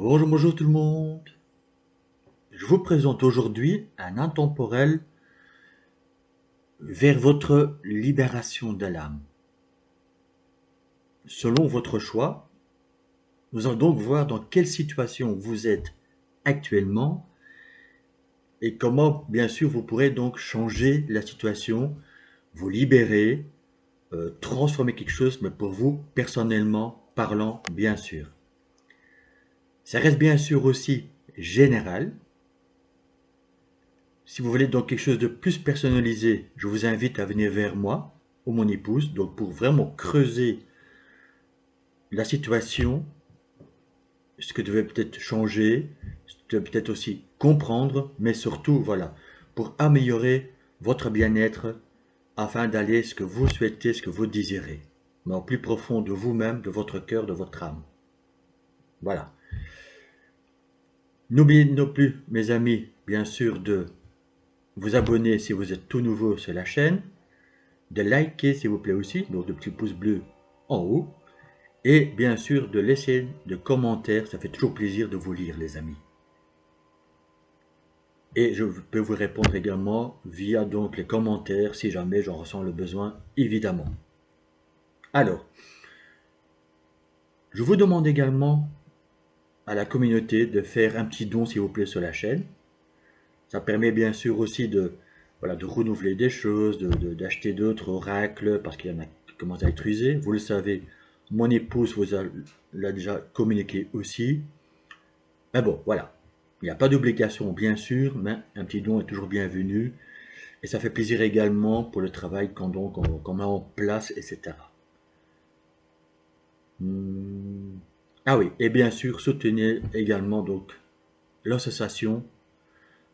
Bonjour, bonjour tout le monde. Je vous présente aujourd'hui un intemporel vers votre libération de l'âme. Selon votre choix, nous allons donc voir dans quelle situation vous êtes actuellement et comment, bien sûr, vous pourrez donc changer la situation, vous libérer, transformer quelque chose, mais pour vous, personnellement parlant, bien sûr. Ça reste bien sûr aussi général. Si vous voulez donc quelque chose de plus personnalisé, je vous invite à venir vers moi ou mon épouse, donc pour vraiment creuser la situation, ce que devait peut-être changer, ce que devait peut-être aussi comprendre, mais surtout, voilà, pour améliorer votre bien-être afin d'aller ce que vous souhaitez, ce que vous désirez, mais au plus profond de vous-même, de votre cœur, de votre âme. Voilà. N'oubliez non plus, mes amis, bien sûr, de vous abonner si vous êtes tout nouveau sur la chaîne, de liker s'il vous plaît aussi, donc de petits pouces bleus en haut, et bien sûr de laisser des commentaires, ça fait toujours plaisir de vous lire les amis. Et je peux vous répondre également via donc les commentaires si jamais j'en ressens le besoin, évidemment. Alors, je vous demande également à la communauté de faire un petit don s'il vous plaît sur la chaîne. Ça permet bien sûr aussi de, voilà, de renouveler des choses, d'acheter d'autres oracles parce qu'il y en a qui commencent à être usés. Vous le savez, mon épouse vous l'a déjà communiqué aussi. Mais bon, voilà. Il n'y a pas d'obligation, bien sûr, mais un petit don est toujours bienvenu. Et ça fait plaisir également pour le travail qu'on met en place, etc. Ah oui, et bien sûr, soutenez également donc l'association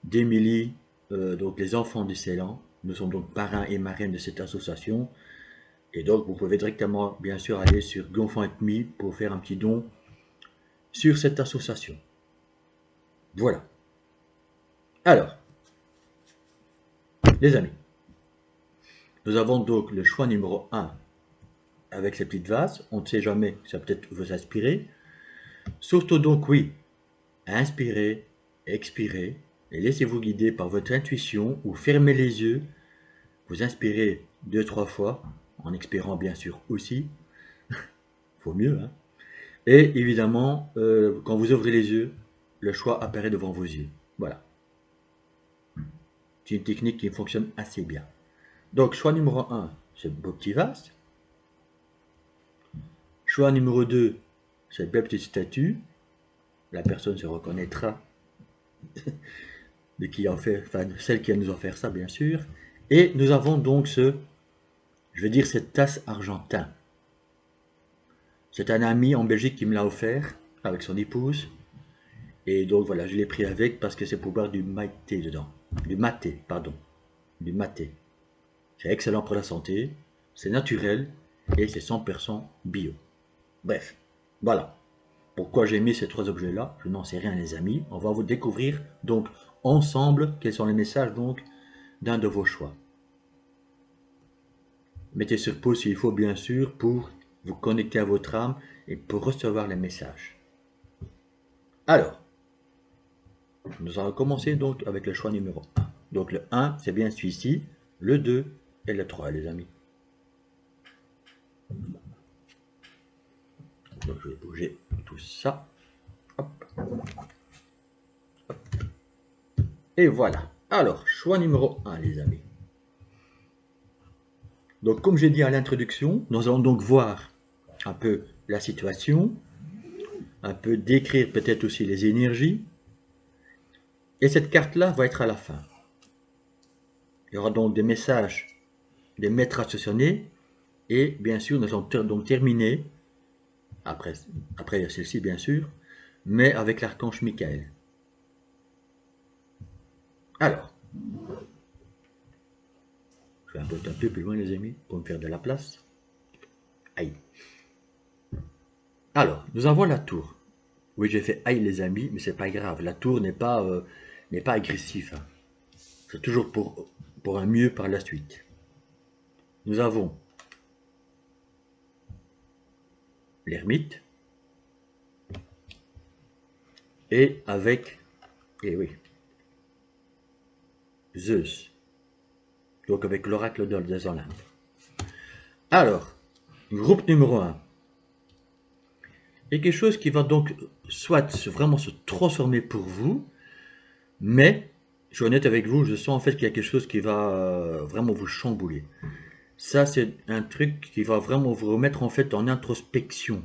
d'Émilie, donc les enfants du Ceylan. Nous sommes donc parrains et marraines de cette association. Et donc, vous pouvez directement, bien sûr, aller sur GoFundMe pour faire un petit don sur cette association. Voilà. Alors, les amis, nous avons donc le choix numéro 1 avec ces petites vases. On ne sait jamais, ça peut être vous inspirer. Surtout donc, oui, inspirez, expirez, et laissez-vous guider par votre intuition ou fermez les yeux. Vous inspirez 2-3 fois, en expirant bien sûr aussi. Faut mieux, hein. Et évidemment, quand vous ouvrez les yeux, le choix apparaît devant vos yeux. Voilà. C'est une technique qui fonctionne assez bien. Donc, choix numéro 1, c'est beau petit vase. Choix numéro 2, cette belle petite statue. La personne se reconnaîtra de qui en fait, enfin, de celle qui nous a offert ça, bien sûr. Et nous avons donc je vais dire, cette tasse argentin. C'est un ami en Belgique qui me l'a offert avec son épouse. Et donc voilà, je l'ai pris avec parce que c'est pour boire du maté dedans. Du maté, pardon. Du maté. C'est excellent pour la santé, c'est naturel et c'est 100% bio. Bref, voilà. Pourquoi j'ai mis ces trois objets-là, je n'en sais rien les amis. On va vous découvrir donc ensemble quels sont les messages donc d'un de vos choix. Mettez sur pause s'il faut bien sûr pour vous connecter à votre âme et pour recevoir les messages. Alors, nous allons commencer donc avec le choix numéro 1. Donc le 1, c'est bien celui-ci, le 2 et le 3 les amis. Donc je vais bouger tout ça. Hop. Et voilà. Alors, choix numéro 1 les amis. Donc comme j'ai dit à l'introduction, nous allons donc voir un peu la situation, un peu décrire peut-être aussi les énergies. Et cette carte-là va être à la fin. Il y aura donc des messages, des maîtres associés. Et bien sûr, nous allons donc terminer, après celle-ci bien sûr, mais avec l'archange Michael. Alors, je vais un peu plus loin les amis, pour me faire de la place. Aïe. Alors, nous avons la tour. Oui, j'ai fait aïe les amis, mais c'est pas grave. La tour n'est pas agressif, hein. C'est toujours pour un mieux par la suite. Nous avons l'ermite, et avec, eh oui, Zeus. Donc avec l'oracle des Olympe. Alors, groupe numéro 1. Il y a quelque chose qui va donc soit vraiment se transformer pour vous, mais, je suis honnête avec vous, je sens en fait qu'il y a quelque chose qui va vraiment vous chambouler. Ça, c'est un truc qui va vraiment vous remettre en fait en introspection,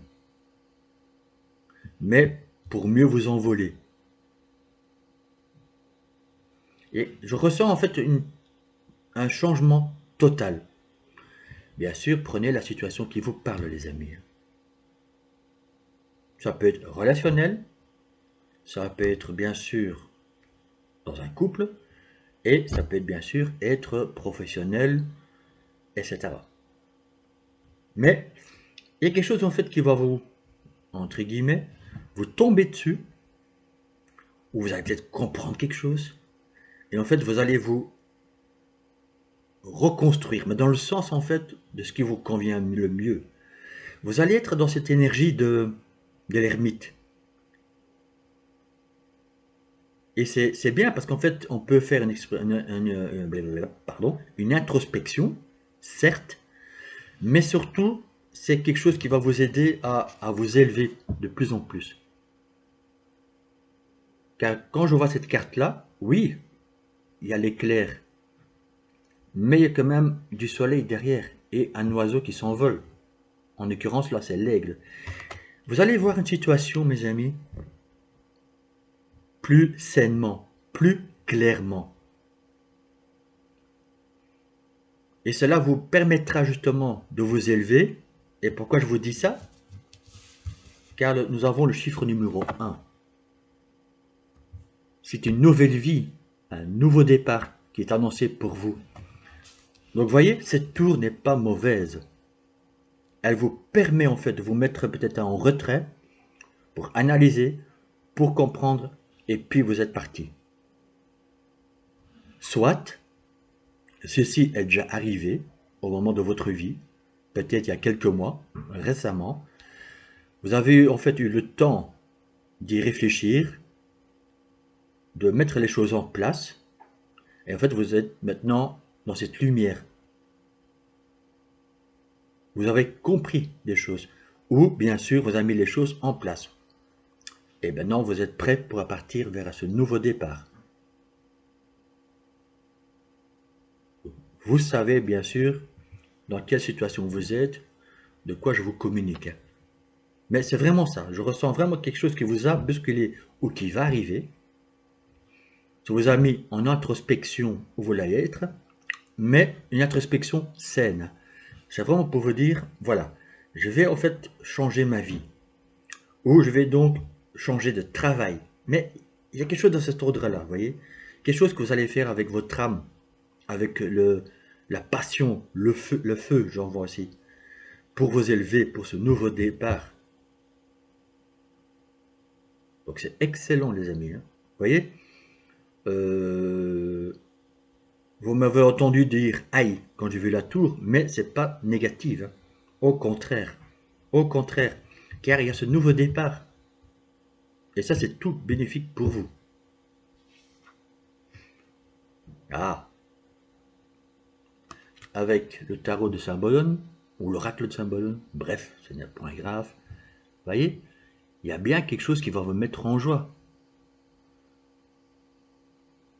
mais pour mieux vous envoler. Et je ressens en fait un changement total. Bien sûr, prenez la situation qui vous parle, les amis. Ça peut être relationnel, ça peut être bien sûr dans un couple, et ça peut être bien sûr être professionnel, etc. Mais il y a quelque chose en fait qui va vous, entre guillemets, vous tomber dessus, ou vous allez peut-être comprendre quelque chose, et en fait vous allez vous reconstruire, mais dans le sens en fait de ce qui vous convient le mieux. Vous allez être dans cette énergie de l'ermite. Et c'est bien parce qu'en fait, on peut faire une introspection, certes, mais surtout, c'est quelque chose qui va vous aider à vous élever de plus en plus. Car quand je vois cette carte-là, oui, il y a l'éclair, mais il y a quand même du soleil derrière et un oiseau qui s'envole. En l'occurrence, là, c'est l'aigle. Vous allez voir une situation, mes amis, plus sainement, plus clairement. Et cela vous permettra justement de vous élever. Et pourquoi je vous dis ça? Car nous avons le chiffre numéro 1. C'est une nouvelle vie, un nouveau départ qui est annoncé pour vous. Donc vous voyez, cette tour n'est pas mauvaise. Elle vous permet en fait de vous mettre peut-être en retrait pour analyser, pour comprendre, et puis vous êtes parti. Soit, ceci est déjà arrivé au moment de votre vie, peut-être il y a quelques mois, récemment. Vous avez en fait eu le temps d'y réfléchir, de mettre les choses en place, et en fait vous êtes maintenant dans cette lumière. Vous avez compris des choses, ou bien sûr vous avez mis les choses en place. Et maintenant vous êtes prêt pour partir vers ce nouveau départ. Vous savez bien sûr dans quelle situation vous êtes, de quoi je vous communique. Mais c'est vraiment ça, je ressens vraiment quelque chose qui vous a bousculé ou qui va arriver. Ça vous a mis en introspection où vous allez être, mais une introspection saine. C'est vraiment pour vous dire, voilà, je vais en fait changer ma vie, ou je vais donc changer de travail. Mais il y a quelque chose dans cet ordre-là, vous voyez, quelque chose que vous allez faire avec votre âme, avec la passion, le feu, j'en vois aussi, pour vous élever, pour ce nouveau départ. Donc c'est excellent les amis, hein. Vous voyez, vous m'avez entendu dire aïe quand j'ai vu la tour, mais c'est pas négatif, hein. Au contraire, car il y a ce nouveau départ. Et ça, c'est tout bénéfique pour vous. Ah, avec le tarot de Saint-Bologne, ou l'oracle de Saint-Bologne, bref, ce n'est pas grave. Vous voyez, il y a bien quelque chose qui va vous mettre en joie.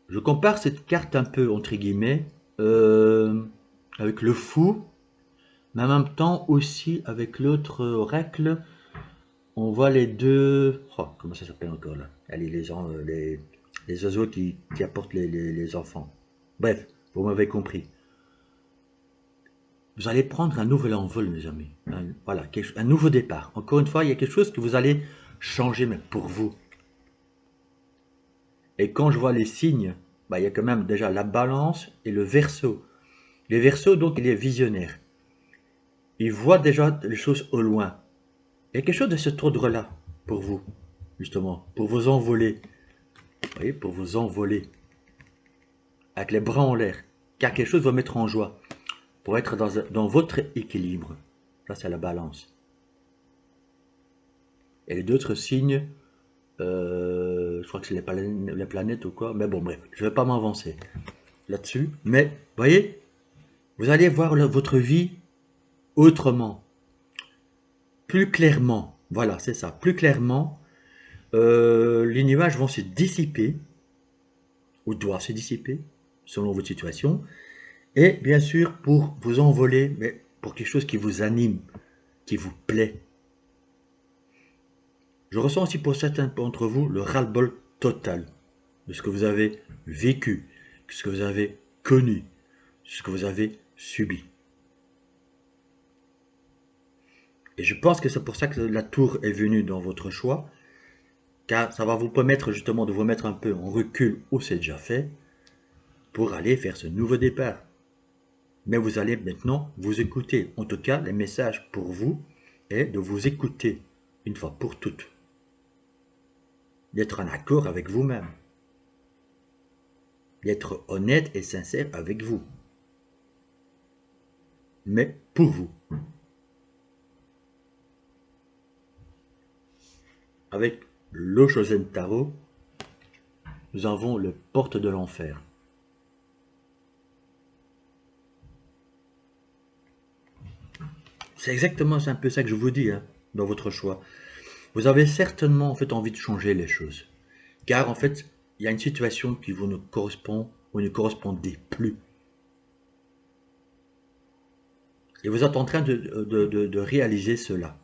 Je compare cette carte un peu, entre guillemets, avec le fou, mais en même temps aussi avec l'autre oracle. On voit les deux... Oh, comment ça s'appelle encore là? Allez, les oiseaux qui apportent les enfants. Bref, vous m'avez compris. Vous allez prendre un nouvel envol, mes amis. Voilà, un nouveau départ. Encore une fois, il y a quelque chose que vous allez changer, mais pour vous. Et quand je vois les signes, bah, il y a quand même déjà la balance et le verseau. Le verseau, donc, il est visionnaire. Il voit déjà les choses au loin. Il y a quelque chose de cet ordre-là pour vous, justement, pour vous envoler. Vous voyez, pour vous envoler. Avec les bras en l'air. Car quelque chose va mettre en joie. Pour être dans votre équilibre. Ça, c'est la balance. Et les autres signes, je crois que c'est les planètes ou quoi, mais bon bref, je ne vais pas m'avancer là-dessus, mais voyez, vous allez voir votre vie autrement, plus clairement, voilà, c'est ça, plus clairement, les nuages vont se dissiper, ou doivent se dissiper, selon votre situation, et bien sûr, pour vous envoler, mais pour quelque chose qui vous anime, qui vous plaît. Je ressens aussi pour certains d'entre vous le ras-le-bol total de ce que vous avez vécu, de ce que vous avez connu, de ce que vous avez subi. Et je pense que c'est pour ça que la tour est venue dans votre choix, car ça va vous permettre justement de vous mettre un peu en recul où c'est déjà fait, pour aller faire ce nouveau départ. Mais vous allez maintenant vous écouter. En tout cas, le message pour vous est de vous écouter une fois pour toutes. D'être en accord avec vous-même. D'être honnête et sincère avec vous. Mais pour vous. Avec le Chosen Tarot, nous avons le porte de l'enfer. C'est exactement un peu ça que je vous dis dans votre choix. Vous avez certainement en fait envie de changer les choses. Car en fait, il y a une situation qui vous ne correspond ou ne correspondez plus. Et vous êtes en train de réaliser cela.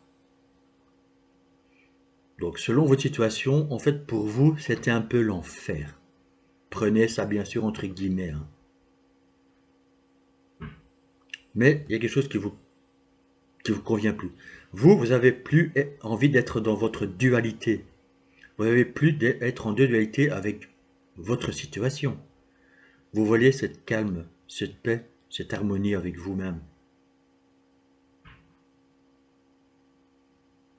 Donc selon votre situation, en fait pour vous, c'était un peu l'enfer. Prenez ça bien sûr entre guillemets. Mais il y a quelque chose qui vous convient plus. Vous avez plus envie d'être dans votre dualité. Vous n'avez plus d'être en dualité avec votre situation. Vous voulez cette calme, cette paix, cette harmonie avec vous-même.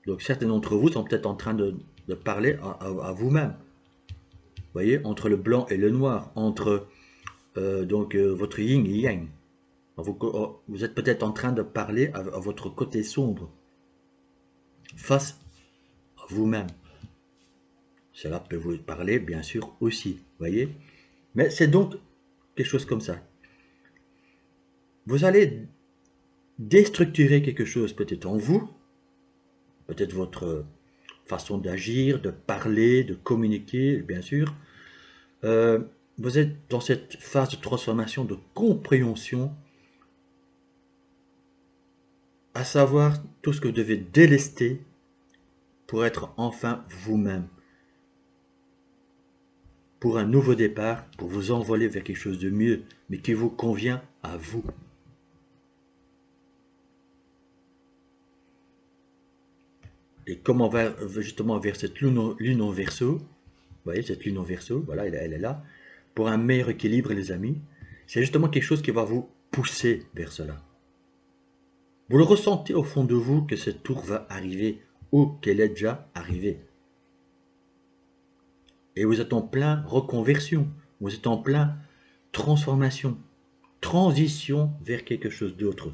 Donc certains d'entre vous sont peut-être en train de parler à vous-même. Vous voyez, entre le blanc et le noir, entre votre yin et yang. Vous êtes peut-être en train de parler à votre côté sombre, face à vous-même. Cela peut vous parler, bien sûr, aussi, voyez. Mais c'est donc quelque chose comme ça. Vous allez déstructurer quelque chose peut-être en vous, peut-être votre façon d'agir, de parler, de communiquer, bien sûr. Vous êtes dans cette phase de transformation, de compréhension, à savoir tout ce que vous devez délester pour être enfin vous-même. Pour un nouveau départ, pour vous envoler vers quelque chose de mieux, mais qui vous convient à vous. Et comme on va justement vers cette lune en verso, vous voyez cette lune en verso, voilà, elle est là, pour un meilleur équilibre les amis, c'est justement quelque chose qui va vous pousser vers cela. Vous le ressentez au fond de vous que cette tour va arriver ou qu'elle est déjà arrivée. Et vous êtes en plein reconversion, vous êtes en plein transformation, transition vers quelque chose d'autre.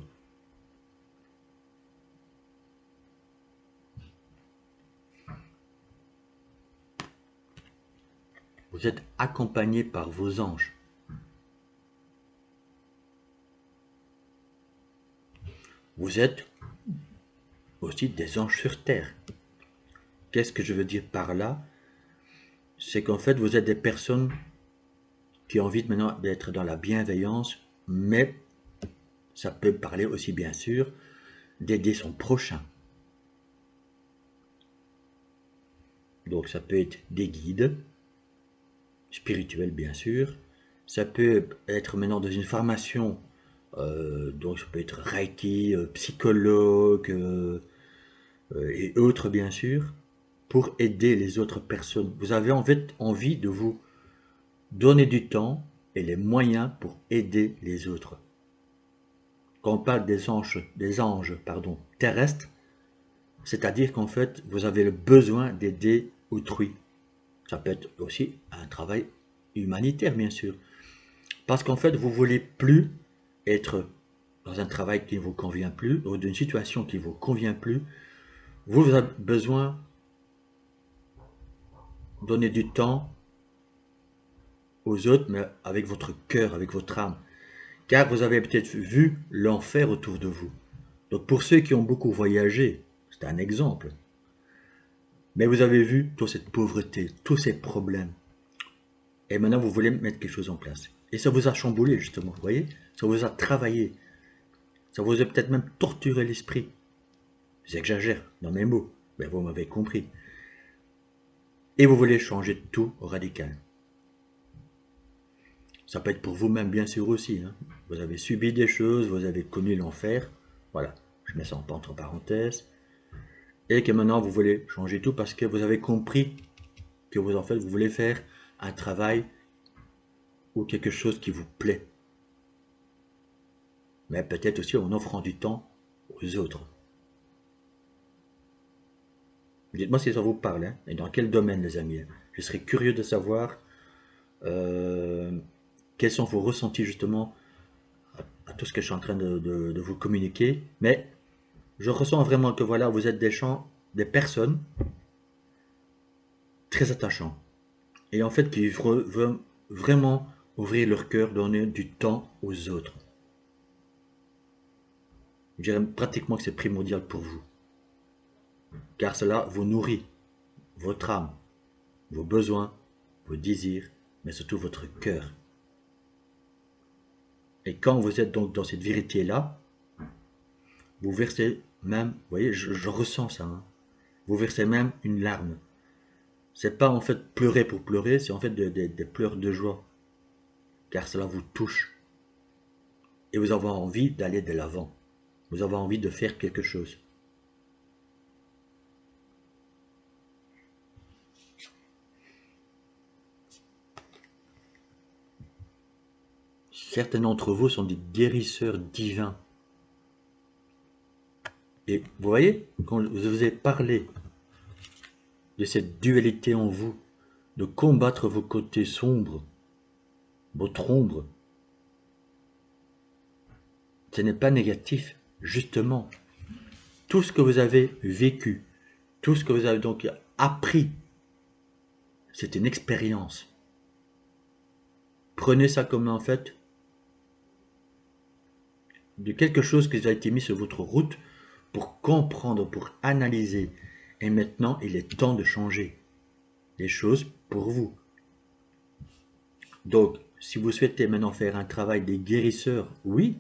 Vous êtes accompagné par vos anges. Vous êtes aussi des anges sur terre. Qu'est-ce que je veux dire par là? C'est qu'en fait, vous êtes des personnes qui ont envie maintenant d'être dans la bienveillance, mais ça peut parler aussi, bien sûr, d'aider son prochain. Donc, ça peut être des guides, spirituels, bien sûr. Ça peut être maintenant dans une formation, donc ça peut être Reiki, psychologue et autres, bien sûr, pour aider les autres personnes. Vous avez en fait envie de vous donner du temps et les moyens pour aider les autres. Quand on parle des anges terrestres, c'est-à-dire qu'en fait, vous avez le besoin d'aider autrui. Ça peut être aussi un travail humanitaire, bien sûr. Parce qu'en fait, vous ne voulez plus être dans un travail qui ne vous convient plus, ou d'une situation qui ne vous convient plus. Vous avez besoin donner du temps aux autres, mais avec votre cœur, avec votre âme. Car vous avez peut-être vu l'enfer autour de vous. Donc pour ceux qui ont beaucoup voyagé, c'est un exemple. Mais vous avez vu toute cette pauvreté, tous ces problèmes. Et maintenant vous voulez mettre quelque chose en place. Et ça vous a chamboulé justement, vous voyez? Ça vous a travaillé. Ça vous a peut-être même torturé l'esprit. J'exagère dans mes mots, mais vous m'avez compris. Et vous voulez changer tout au radical. Ça peut être pour vous-même bien sûr aussi, hein. Vous avez subi des choses, vous avez connu l'enfer. Voilà, je mets ça entre parenthèses. Et que maintenant vous voulez changer tout parce que vous avez compris que vous en fait vous voulez faire un travail ou quelque chose qui vous plaît. Mais peut-être aussi en offrant du temps aux autres. Dites-moi si ça vous parle, hein, et dans quel domaine les amis. Je serais curieux de savoir euh, quels sont vos ressentis justement à tout ce que je suis en train de vous communiquer. Mais je ressens vraiment que voilà, vous êtes des personnes très attachants. Et en fait, qui veulent vraiment ouvrir leur cœur, donner du temps aux autres. Je dirais pratiquement que c'est primordial pour vous. Car cela vous nourrit votre âme, vos besoins, vos désirs, mais surtout votre cœur. Et quand vous êtes donc dans cette vérité-là, vous versez même, vous voyez, je ressens ça, hein, vous versez même une larme. C'est pas en fait pleurer pour pleurer, c'est en fait des pleurs de joie. Car cela vous touche. Et vous avez envie d'aller de l'avant. Vous avez envie de faire quelque chose. Certains d'entre vous sont des guérisseurs divins. Et vous voyez, quand je vous ai parlé de cette dualité en vous, de combattre vos côtés sombres, votre ombre, ce n'est pas négatif. Justement, tout ce que vous avez vécu, tout ce que vous avez donc appris, c'est une expérience. Prenez ça comme en fait de quelque chose qui a été mis sur votre route pour comprendre, pour analyser. Et maintenant, il est temps de changer les choses pour vous. Donc, si vous souhaitez maintenant faire un travail des guérisseurs, oui,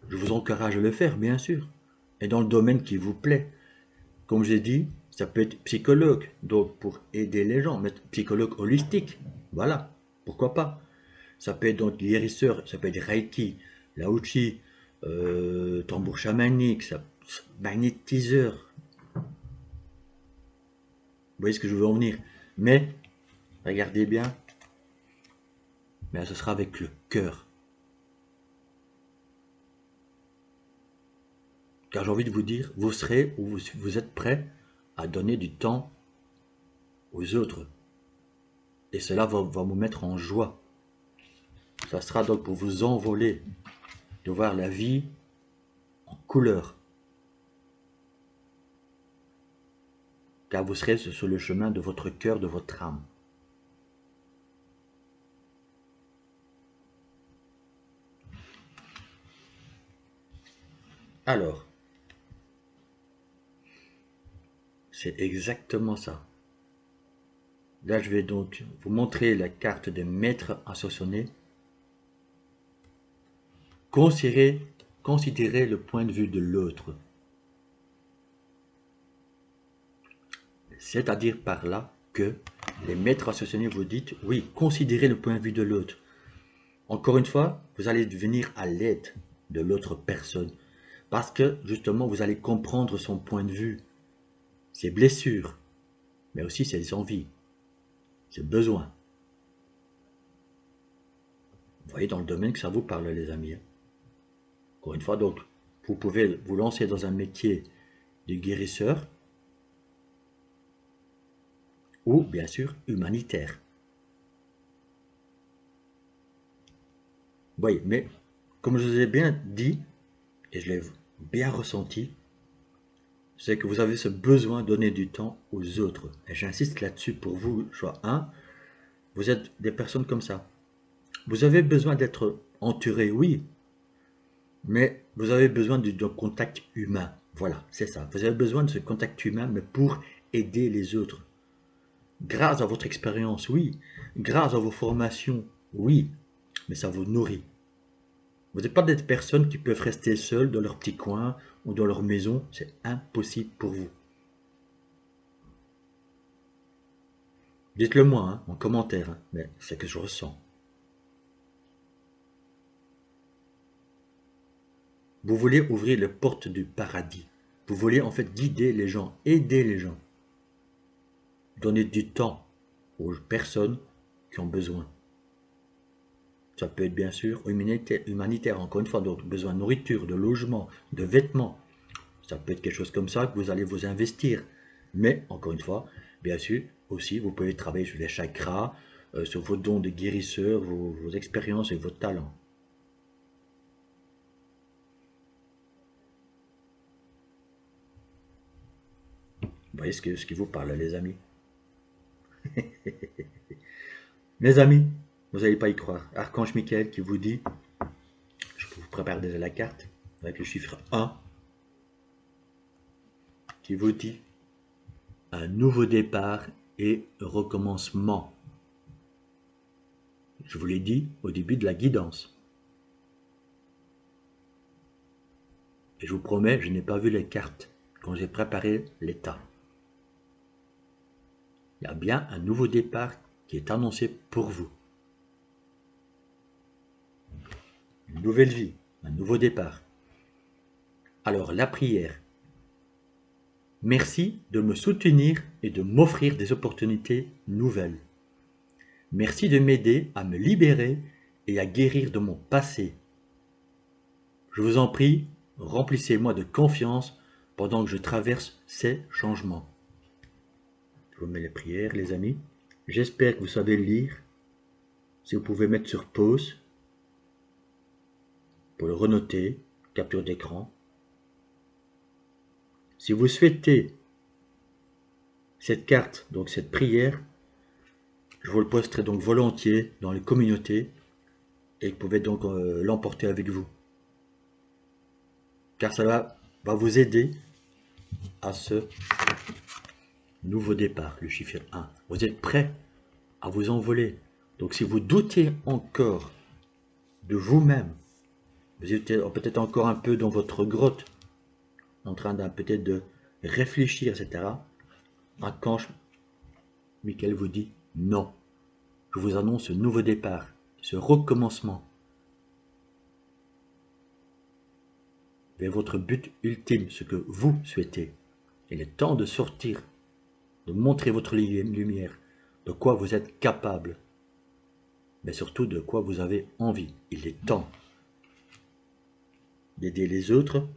je vous encourage à le faire, bien sûr. Et dans le domaine qui vous plaît. Comme j'ai dit, ça peut être psychologue, donc pour aider les gens, mais psychologue holistique, voilà, pourquoi pas. Ça peut être donc guérisseur, ça peut être Reiki, Lao-Chi, tambour chamanique, magnétiseur. Vous voyez ce que je veux en venir. Mais, regardez bien, mais ce sera avec le cœur. Car j'ai envie de vous dire, vous serez ou vous êtes prêt à donner du temps aux autres. Et cela va vous mettre en joie. Ça sera donc pour vous envoler, de voir la vie en couleur. Car vous serez sur le chemin de votre cœur, de votre âme. Alors, c'est exactement ça. Là, je vais donc vous montrer la carte des maîtres ascensionnés. Considérez le point de vue de l'autre. C'est-à-dire par là que les maîtres ascensionnés vous disent, oui, considérez le point de vue de l'autre. Encore une fois, vous allez venir à l'aide de l'autre personne. Parce que, justement, vous allez comprendre son point de vue, ses blessures, mais aussi ses envies, ses besoins. Vous voyez dans le domaine que ça vous parle, les amis. Encore une fois, donc, vous pouvez vous lancer dans un métier de guérisseur ou, bien sûr, humanitaire. Vous voyez, mais comme je vous ai bien dit, et je l'ai bien ressenti, c'est que vous avez ce besoin de donner du temps aux autres. Et j'insiste là-dessus pour vous, choix 1, vous êtes des personnes comme ça. Vous avez besoin d'être entouré, oui, mais vous avez besoin d'un contact humain. Voilà, c'est ça. Vous avez besoin de ce contact humain, mais pour aider les autres. Grâce à votre expérience, oui. Grâce à vos formations, oui. Mais ça vous nourrit. Vous n'êtes pas des personnes qui peuvent rester seules dans leur petit coin ou dans leur maison. C'est impossible pour vous. Dites-le moi, hein, en commentaire, hein, mais c'est ce que je ressens. Vous voulez ouvrir les portes du paradis. Vous voulez en fait guider les gens, aider les gens. Donner du temps aux personnes qui ont besoin. Ça peut être bien sûr humanitaire, encore une fois, donc besoin de nourriture, de logement, de vêtements. Ça peut être quelque chose comme ça que vous allez vous investir. Mais, encore une fois, bien sûr, aussi, vous pouvez travailler sur les chakras, sur vos dons de guérisseur, vos expériences et vos talents. Vous voyez ce qui vous parle, les amis. Mes amis, vous n'allez pas y croire. Archange Michael qui vous dit, je vous prépare déjà la carte, avec le chiffre 1, qui vous dit un nouveau départ et recommencement. Je vous l'ai dit au début de la guidance. Et je vous promets, je n'ai pas vu les cartes quand j'ai préparé l'état. Il y a bien un nouveau départ qui est annoncé pour vous. Une nouvelle vie, un nouveau départ. Alors la prière. Merci de me soutenir et de m'offrir des opportunités nouvelles. Merci de m'aider à me libérer et à guérir de mon passé. Je vous en prie, remplissez-moi de confiance pendant que je traverse ces changements. Je vous mets les prières, les amis. J'espère que vous savez lire. Si vous pouvez mettre sur pause pour le renoter, capture d'écran. Si vous souhaitez cette carte, donc cette prière, je vous le posterai donc volontiers dans les communautés et vous pouvez donc l'emporter avec vous. Car ça va vous aider à ce nouveau départ, le chiffre 1. Vous êtes prêt à vous envoler. Donc si vous doutez encore de vous-même, vous êtes peut-être encore un peu dans votre grotte, en train peut-être de réfléchir, etc. Archange Michael vous dit non. Je vous annonce ce nouveau départ, ce recommencement vers votre but ultime, ce que vous souhaitez. Il est temps de sortir, de montrer votre lumière, de quoi vous êtes capable, mais surtout de quoi vous avez envie. Il est temps d'aider les autres,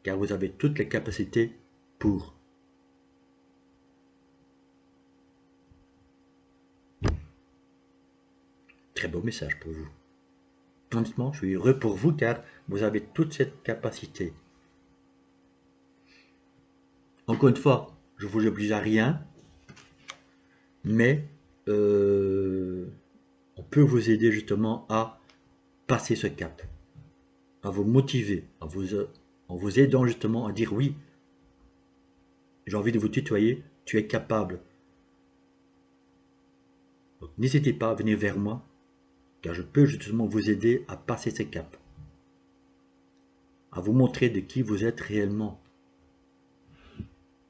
car vous avez toutes les capacités pour. Très beau message pour vous. Honnêtement, je suis heureux pour vous, car vous avez toute cette capacité. Encore une fois, je ne vous oblige à rien, mais on peut vous aider justement à passer ce cap, à vous motiver, en vous aidant justement à dire oui, j'ai envie de vous tutoyer, tu es capable. Donc n'hésitez pas à venir vers moi, car je peux justement vous aider à passer ce cap, à vous montrer de qui vous êtes réellement.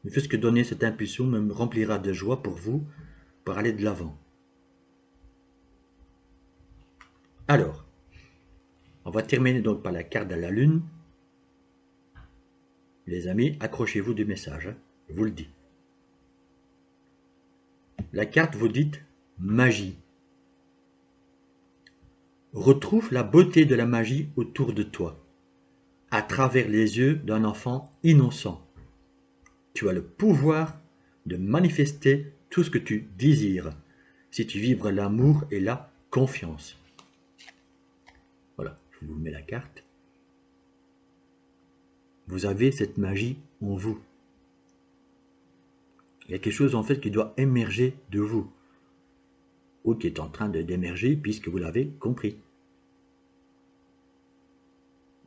Ne fût-ce que donner cette impulsion me remplira de joie pour vous, pour aller de l'avant. Alors, on va terminer donc par la carte de la lune. Les amis, accrochez-vous du message, hein, je vous le dis. La carte vous dit magie. Retrouve la beauté de la magie autour de toi, à travers les yeux d'un enfant innocent. Tu as le pouvoir de manifester tout ce que tu désires, si tu vibres l'amour et la confiance. Voilà, je vous mets la carte. Vous avez cette magie en vous. Il y a quelque chose en fait qui doit émerger de vous, ou qui est en train d'émerger puisque vous l'avez compris.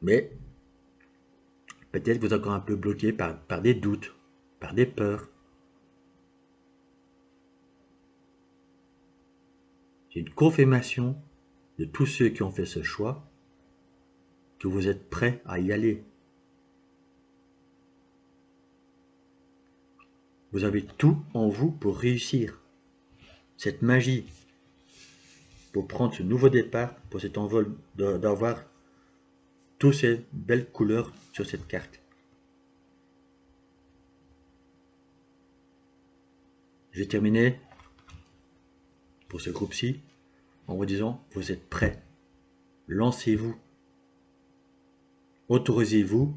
Mais peut-être vous êtes encore un peu bloqué par des doutes, par des peurs. C'est une confirmation de tous ceux qui ont fait ce choix que vous êtes prêts à y aller. Vous avez tout en vous pour réussir. Cette magie, pour prendre ce nouveau départ, pour cet envol, d'avoir toutes ces belles couleurs sur cette carte. Je vais terminer pour ce groupe-ci en vous disant, vous êtes prêts. Lancez-vous. Autorisez-vous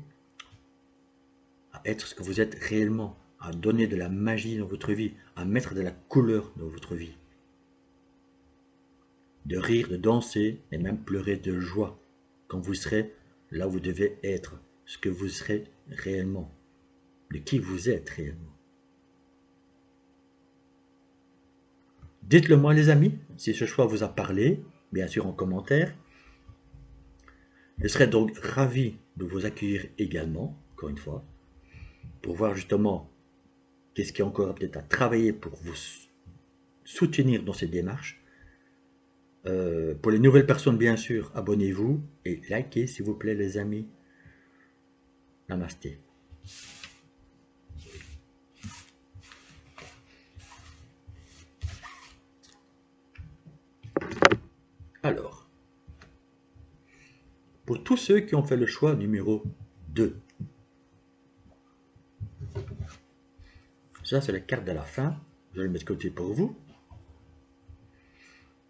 à être ce que vous êtes réellement, à donner de la magie dans votre vie, à mettre de la couleur dans votre vie. De rire, de danser et même pleurer de joie quand vous serez là où vous devez être, ce que vous serez réellement, de qui vous êtes réellement. Dites-le moi les amis, si ce choix vous a parlé, bien sûr en commentaire. Je serais donc ravi de vous accueillir également, encore une fois, pour voir justement qu'est-ce qu'il y a encore peut-être à travailler pour vous soutenir dans cette démarche. Pour les nouvelles personnes, bien sûr, abonnez-vous et likez s'il vous plaît les amis. Namasté. Alors, pour tous ceux qui ont fait le choix numéro 2, ça c'est la carte de la fin, je vais le mettre de côté pour vous.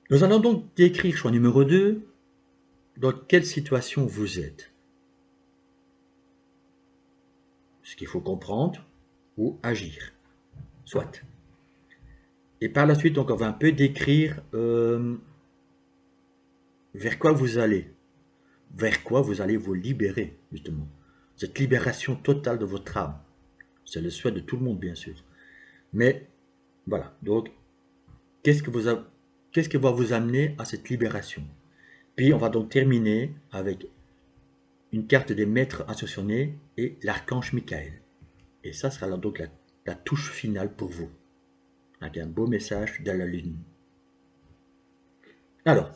Nous allons donc décrire choix numéro 2, dans quelle situation vous êtes. Ce qu'il faut comprendre ou agir, soit. Et par la suite, donc, on va un peu décrire vers quoi vous allez. Vers quoi vous allez vous libérer, justement. Cette libération totale de votre âme. C'est le souhait de tout le monde, bien sûr. Mais, voilà. Donc, qu'est-ce qui va vous amener à cette libération? Puis, on va donc terminer avec une carte des maîtres ascensionnés et l'archange Michael. Et ça sera donc la touche finale pour vous. Avec un beau message de la lune. Alors,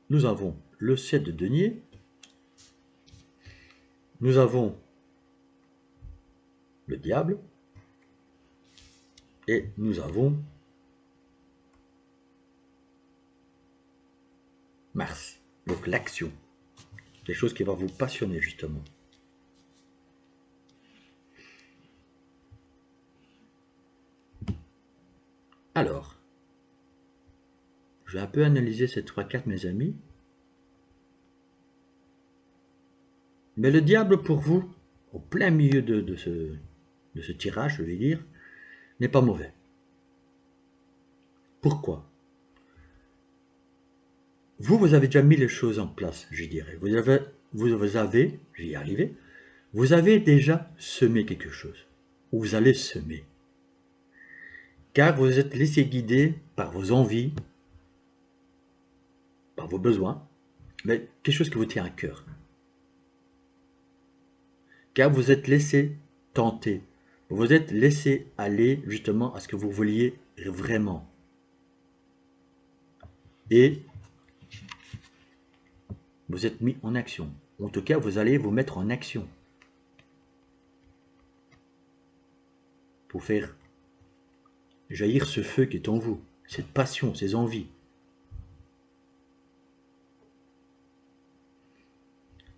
nous avons le 7 de denier. Nous avons le diable. Et nous avons Mars. Donc l'action. Quelque chose qui va vous passionner justement. Alors, je vais un peu analyser ces trois cartes, mes amis. Mais le diable pour vous, au plein milieu de ce tirage, je vais dire, n'est pas mauvais. Pourquoi? Vous avez déjà mis les choses en place, je dirais. Vous avez, j'y y arriver, vous avez déjà semé quelque chose. Ou vous allez semer. Car vous êtes laissé guider par vos envies, par vos besoins, mais quelque chose qui vous tient à cœur. Car vous êtes laissé tenter, vous vous êtes laissé aller justement à ce que vous vouliez vraiment. Et vous êtes mis en action. En tout cas, vous allez vous mettre en action pour faire jaillir ce feu qui est en vous, cette passion, ces envies.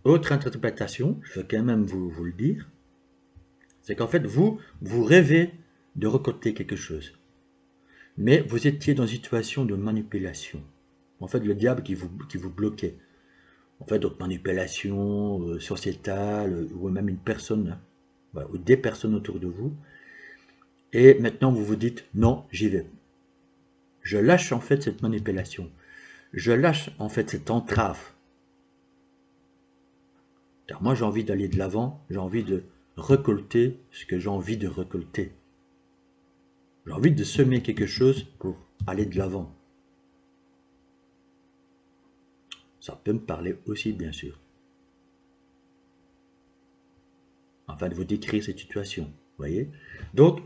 Autre interprétation, je vais quand même vous le dire, c'est qu'en fait, vous rêvez de récolter quelque chose. Mais vous étiez dans une situation de manipulation. En fait, le diable qui vous bloquait. En fait, d'autres manipulations sociétales, ou même une personne, voilà, ou des personnes autour de vous. Et maintenant, vous vous dites, non, j'y vais. Je lâche en fait cette manipulation. Je lâche en fait cette entrave. Car moi, j'ai envie d'aller de l'avant, j'ai envie de récolter ce que j'ai envie de récolter. J'ai envie de semer quelque chose pour aller de l'avant. Ça peut me parler aussi, bien sûr. Afin de vous décrire cette situation. Vous voyez? Donc,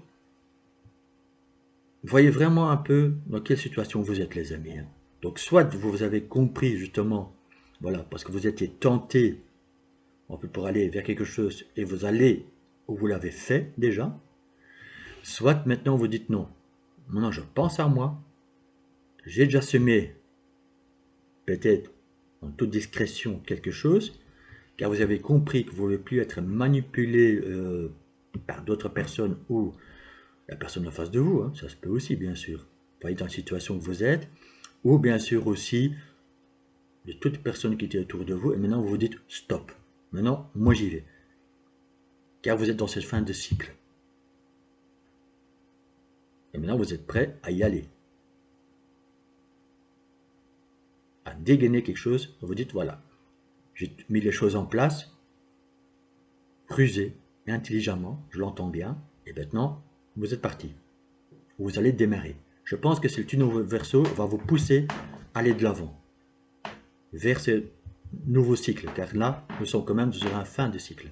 voyez vraiment un peu dans quelle situation vous êtes, les amis. Donc, soit vous avez compris, justement, voilà, parce que vous étiez tenté pour aller vers quelque chose et vous allez où vous l'avez fait déjà. Soit maintenant vous dites non. Maintenant, je pense à moi. J'ai déjà semé, peut-être en toute discrétion, quelque chose, car vous avez compris que vous ne voulez plus être manipulé par d'autres personnes ou la personne en face de vous, hein, ça se peut aussi bien sûr. Vous voyez dans la situation que vous êtes, ou bien sûr aussi de toute personne qui était autour de vous, et maintenant vous vous dites stop, maintenant moi j'y vais. Car vous êtes dans cette fin de cycle. Et maintenant vous êtes prêt à y aller. À dégainer quelque chose, vous dites voilà, j'ai mis les choses en place, rusé et intelligemment, je l'entends bien, et maintenant vous êtes parti. Vous allez démarrer. Je pense que ce tunnel verso va vous pousser à aller de l'avant, vers ce nouveau cycle, car là, nous sommes quand même sur un fin de cycle.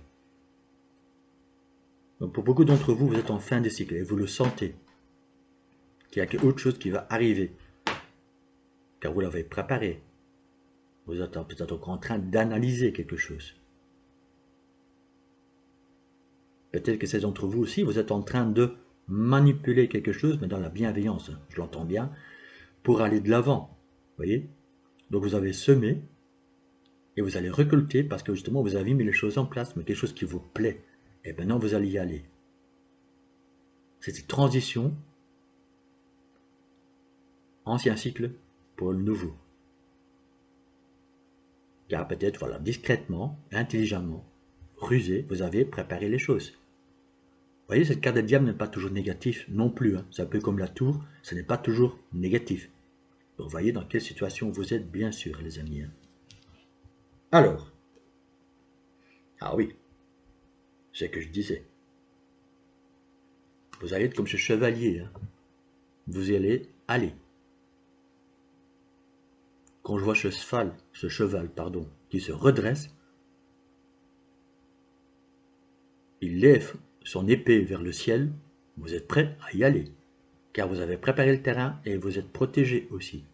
Donc pour beaucoup d'entre vous, vous êtes en fin de cycle, et vous le sentez, qu'il y a autre chose qui va arriver, car vous l'avez préparé. Vous êtes peut-être en train d'analyser quelque chose. Peut-être que ces d'entre vous aussi, vous êtes en train de manipuler quelque chose, mais dans la bienveillance, je l'entends bien, pour aller de l'avant. Vous voyez? Donc vous avez semé, et vous allez récolter parce que justement vous avez mis les choses en place, mais quelque chose qui vous plaît. Et maintenant vous allez y aller. C'est une transition, ancien cycle pour le nouveau. Car peut-être, voilà, discrètement, intelligemment, rusé, vous avez préparé les choses. Vous voyez, cette carte de diable n'est pas toujours négative non plus. Hein. C'est un peu comme la tour, ce n'est pas toujours négatif. Donc, vous voyez dans quelle situation vous êtes, bien sûr, les amis. Hein. Alors, ah oui, c'est ce que je disais. Vous allez être comme ce chevalier. Hein. Vous y allez aller. Quand je vois ce cheval, qui se redresse, il lève son épée vers le ciel, vous êtes prêt à y aller, car vous avez préparé le terrain et vous êtes protégé aussi.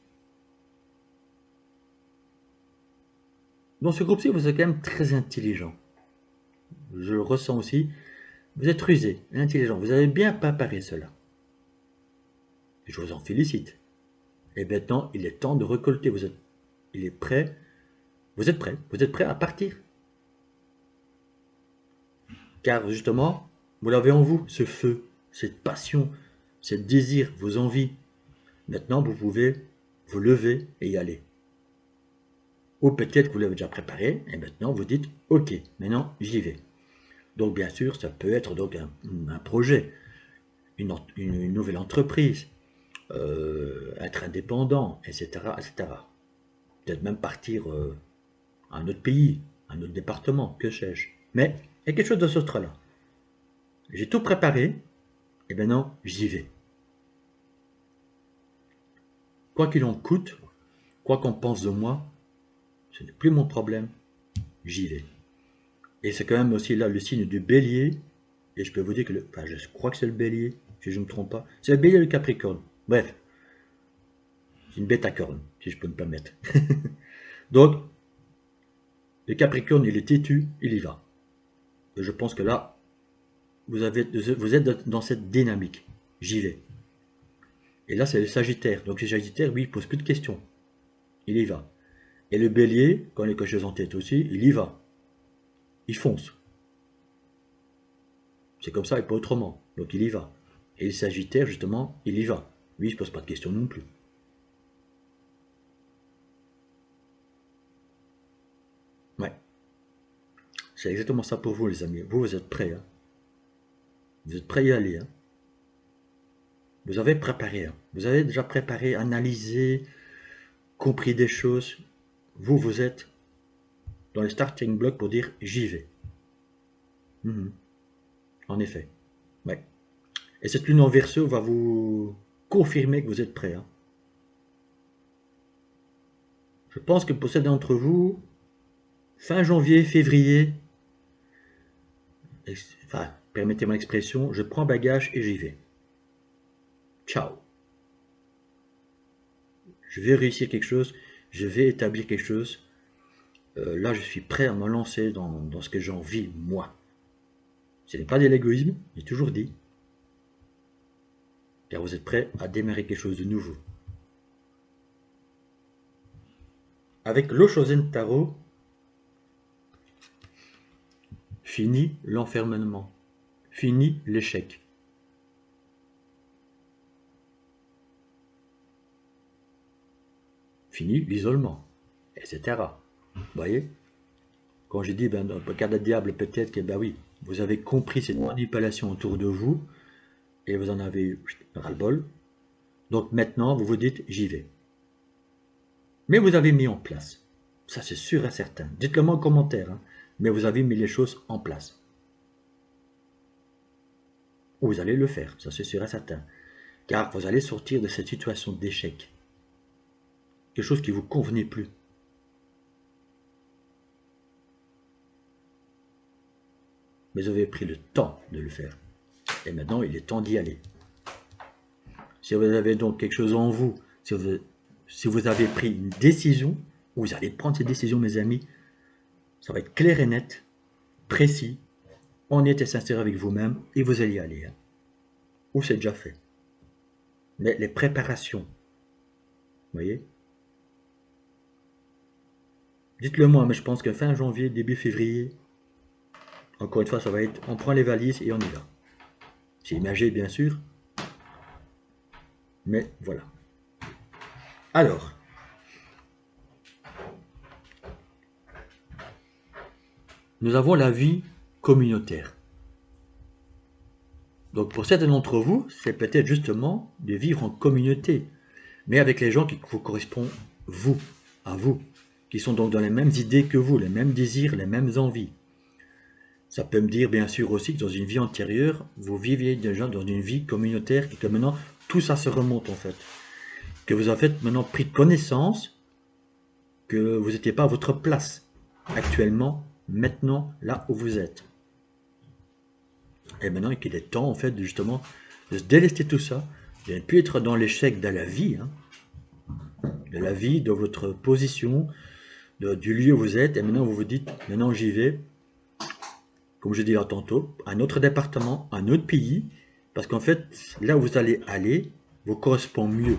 Dans ce groupe-ci, vous êtes quand même très intelligent. Je le ressens aussi. Vous êtes rusé, intelligent. Vous avez bien préparé cela. Et je vous en félicite. Et maintenant, il est temps de récolter. Il est prêt. Vous êtes prêt. Vous êtes prêt à partir. Car justement, vous l'avez en vous, ce feu, cette passion, ce désir, vos envies. Maintenant, vous pouvez vous lever et y aller. Ou peut-être que vous l'avez déjà préparé, et maintenant vous dites, ok, maintenant j'y vais. Donc bien sûr, ça peut être donc un projet, une nouvelle entreprise, être indépendant, etc. etc. Peut-être même partir à un autre pays, un autre département, que sais-je. Mais il y a quelque chose de ce ordre-là. J'ai tout préparé, et maintenant j'y vais. Quoi qu'il en coûte, quoi qu'on pense de moi, ce n'est plus mon problème, j'y vais. Et c'est quand même aussi là le signe du bélier, et je peux vous dire que, je crois que c'est le bélier, si je ne me trompe pas, c'est le bélier et le capricorne. Bref, c'est une bête à cornes, si je peux me permettre. Donc, le capricorne, il est têtu, il y va. Et je pense que là, vous êtes dans cette dynamique, j'y vais. Et là, c'est le sagittaire, donc le sagittaire, lui, il pose plus de questions, il y va. Et le bélier, quand il a quelque chose en tête aussi, il y va. Il fonce. C'est comme ça et pas autrement. Donc il y va. Et le sagittaire, justement, il y va. Lui, il ne se pose pas de questions non plus. Ouais. C'est exactement ça pour vous, les amis. Vous êtes prêts. Hein. Vous êtes prêts à y aller. Hein. Vous avez préparé. Hein. Vous avez déjà préparé, analysé, compris des choses. Vous êtes dans le starting block pour dire j'y vais. en effet. Ouais. Et cette lune en Verseau va vous confirmer que vous êtes prêt, hein. Je pense que pour certains d'entre vous, fin janvier, février, enfin, permettez-moi l'expression, je prends bagage et j'y vais. Ciao. Je vais réussir quelque chose, je vais établir quelque chose. Là, je suis prêt à me lancer dans ce que j'ai envie, moi. Ce n'est pas de l'égoïsme, j'ai toujours dit. Car vous êtes prêt à démarrer quelque chose de nouveau. Avec l'Oshozen Tarot, fini l'enfermement, fini l'échec. Fini l'isolement, etc. Vous voyez? Quand j'ai dit, dans le cas de diable, peut-être que, oui, vous avez compris cette manipulation autour de vous, et vous en avez ras-le-bol. Donc maintenant, vous vous dites, j'y vais. Mais vous avez mis en place. Ça, c'est sûr et certain. Dites-le moi en commentaire, hein, mais vous avez mis les choses en place. Ou vous allez le faire, ça c'est sûr et certain. Car vous allez sortir de cette situation d'échec. Quelque chose qui ne vous convenait plus. Mais vous avez pris le temps de le faire. Et maintenant, il est temps d'y aller. Si vous avez donc quelque chose en vous, si vous avez pris une décision, vous allez prendre cette décision, mes amis, ça va être clair et net, précis, honnête et sincère avec vous-même, et vous allez y aller. Hein. Ou c'est déjà fait. Mais les préparations, vous voyez? Dites-le moi, mais je pense que fin janvier, début février, encore une fois, ça va être, on prend les valises et on y va. C'est imagé, bien sûr, mais voilà. Alors, nous avons la vie communautaire. Donc pour certains d'entre vous, c'est peut-être justement de vivre en communauté, mais avec les gens qui vous correspondent, à vous, qui sont donc dans les mêmes idées que vous, les mêmes désirs, les mêmes envies. Ça peut me dire bien sûr aussi que dans une vie antérieure, vous viviez déjà dans une vie communautaire et que maintenant tout ça se remonte en fait. Que vous avez maintenant pris connaissance que vous n'étiez pas à votre place actuellement, maintenant, là où vous êtes. Et maintenant qu'il est temps en fait justement de se délester tout ça, de ne plus être dans l'échec de la vie, hein, de la vie, de votre position, du lieu où vous êtes, et maintenant vous vous dites, maintenant j'y vais, comme je dis là tantôt, un autre département, un autre pays, parce qu'en fait, là où vous allez aller, vous correspond mieux,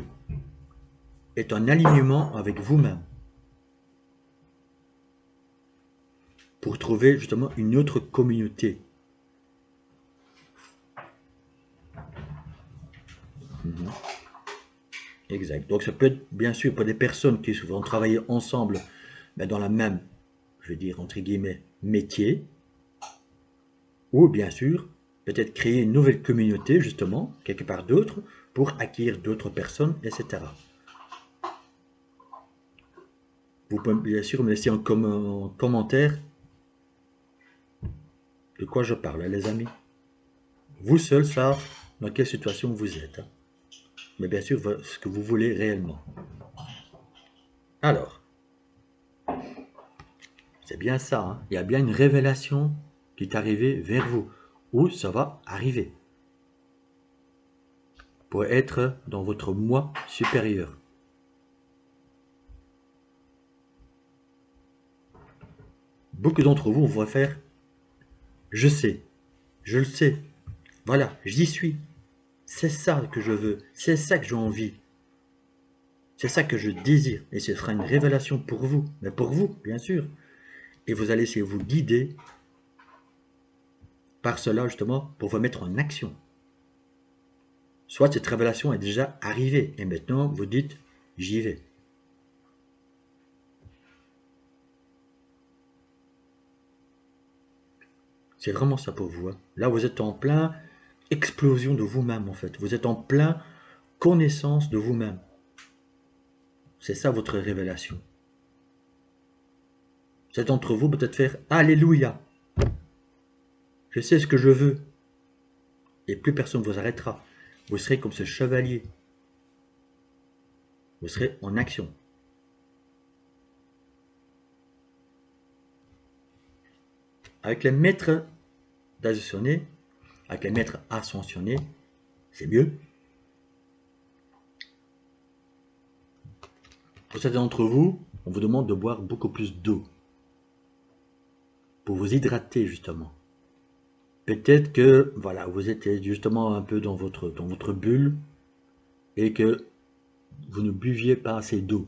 est en alignement avec vous-même, pour trouver justement une autre communauté. Exact. Donc ça peut être bien sûr pour des personnes qui vont travailler ensemble, mais dans la même, je vais dire entre guillemets, métier, ou bien sûr, peut-être créer une nouvelle communauté justement, quelque part d'autre, pour acquérir d'autres personnes, etc. Vous pouvez bien sûr me laisser en commentaire de quoi je parle, hein, les amis. Vous seuls savez dans quelle situation vous êtes. Hein. Mais bien sûr, ce que vous voulez réellement. Alors, c'est bien ça. Hein. Il y a bien une révélation qui est arrivée vers vous. Ou ça va arriver. Pour être dans votre moi supérieur. Beaucoup d'entre vous vont faire « Je sais, je le sais, voilà, j'y suis, c'est ça que je veux, c'est ça que j'ai envie, c'est ça que je désire. » Et ce sera une révélation pour vous, mais pour vous, bien sûr. Et vous allez essayer de vous guider par cela, justement, pour vous mettre en action. Soit cette révélation est déjà arrivée, et maintenant vous dites « J'y vais ». C'est vraiment ça pour vous. Hein. Là, vous êtes en plein explosion de vous-même, en fait. Vous êtes en plein connaissance de vous-même. C'est ça votre révélation. C'est d'entre vous peut-être faire « Alléluia ». Je sais ce que je veux. et plus personne ne vous arrêtera. Vous serez comme ce chevalier. Vous serez en action. Avec les maîtres ascensionnés, avec les maîtres ascensionnés, c'est mieux. Pour certains d'entre vous, on vous demande de boire beaucoup plus d'eau pour vous hydrater justement. Peut-être que voilà, vous êtes justement un peu dans votre bulle et que vous ne buviez pas assez d'eau.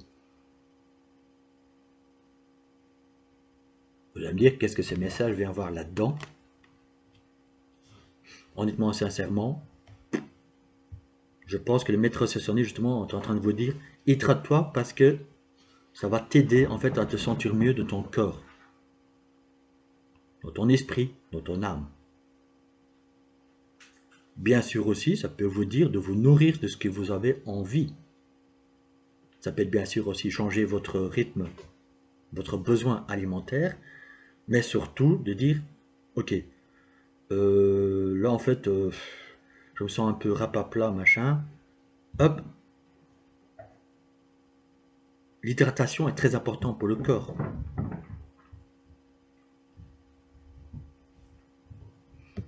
Vous allez me dire qu'est-ce que ce message vient voir là-dedans. Honnêtement, sincèrement, je pense que le maître ascensionné justement est en train de vous dire hydrate-toi parce que ça va t'aider en fait à te sentir mieux de ton corps, dans ton esprit, dans ton âme. Bien sûr aussi, ça peut vous dire de vous nourrir de ce que vous avez envie. Ça peut être bien sûr aussi changer votre rythme, votre besoin alimentaire, mais surtout de dire, ok, là en fait, je me sens un peu rapapla, machin, hop, l'hydratation est très importante pour le corps.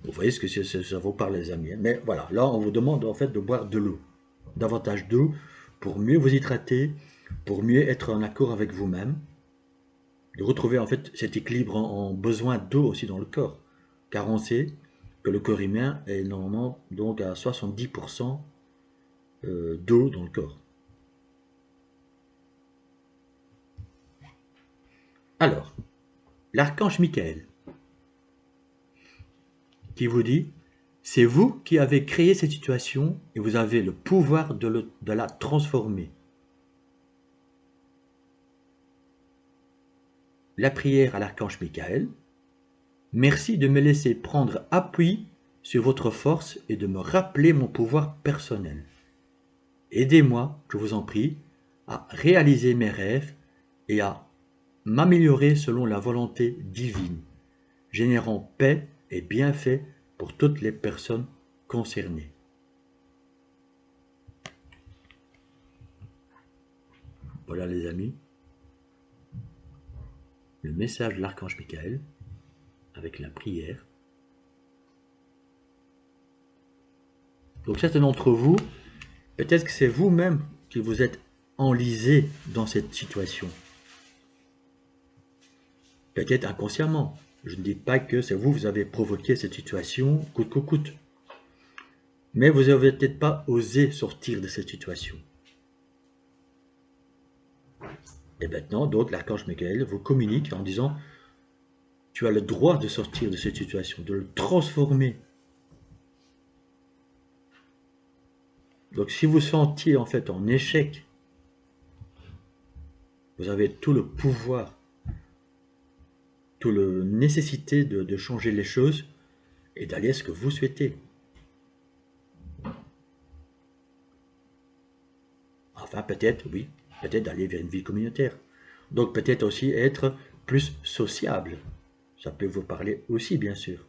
Vous voyez ce que ça vous parle les amis. Mais voilà, là on vous demande en fait de boire de l'eau. Davantage d'eau pour mieux vous hydrater, pour mieux être en accord avec vous-même. De retrouver en fait cet équilibre en besoin d'eau aussi dans le corps. Car on sait que le corps humain est normalement donc à 70% d'eau dans le corps. Alors, l'archange Michael qui vous dit, c'est vous qui avez créé cette situation et vous avez le pouvoir de la transformer. La prière à l'archange Michael. Merci de me laisser prendre appui sur votre force et de me rappeler mon pouvoir personnel. Aidez-moi, je vous en prie, à réaliser mes rêves et à m'améliorer selon la volonté divine, générant paix et bienfaits pour toutes les personnes concernées. Voilà les amis, le message de l'archange Michael avec la prière. Donc certains d'entre vous, peut-être que c'est vous-même qui vous êtes enlisé dans cette situation. Peut-être inconsciemment. Je ne dis pas que c'est vous, vous avez provoqué cette situation coûte que coûte. Mais vous n'avez peut-être pas osé sortir de cette situation. Et maintenant, donc, l'archange Michael vous communique en disant tu as le droit de sortir de cette situation, de le transformer. Donc si vous sentiez en fait en échec, vous avez tout le pouvoir, toute la nécessité de changer les choses et d'aller à ce que vous souhaitez. Enfin, peut-être, oui, peut-être d'aller vers une vie communautaire. Donc peut-être aussi être plus sociable. Ça peut vous parler aussi, bien sûr.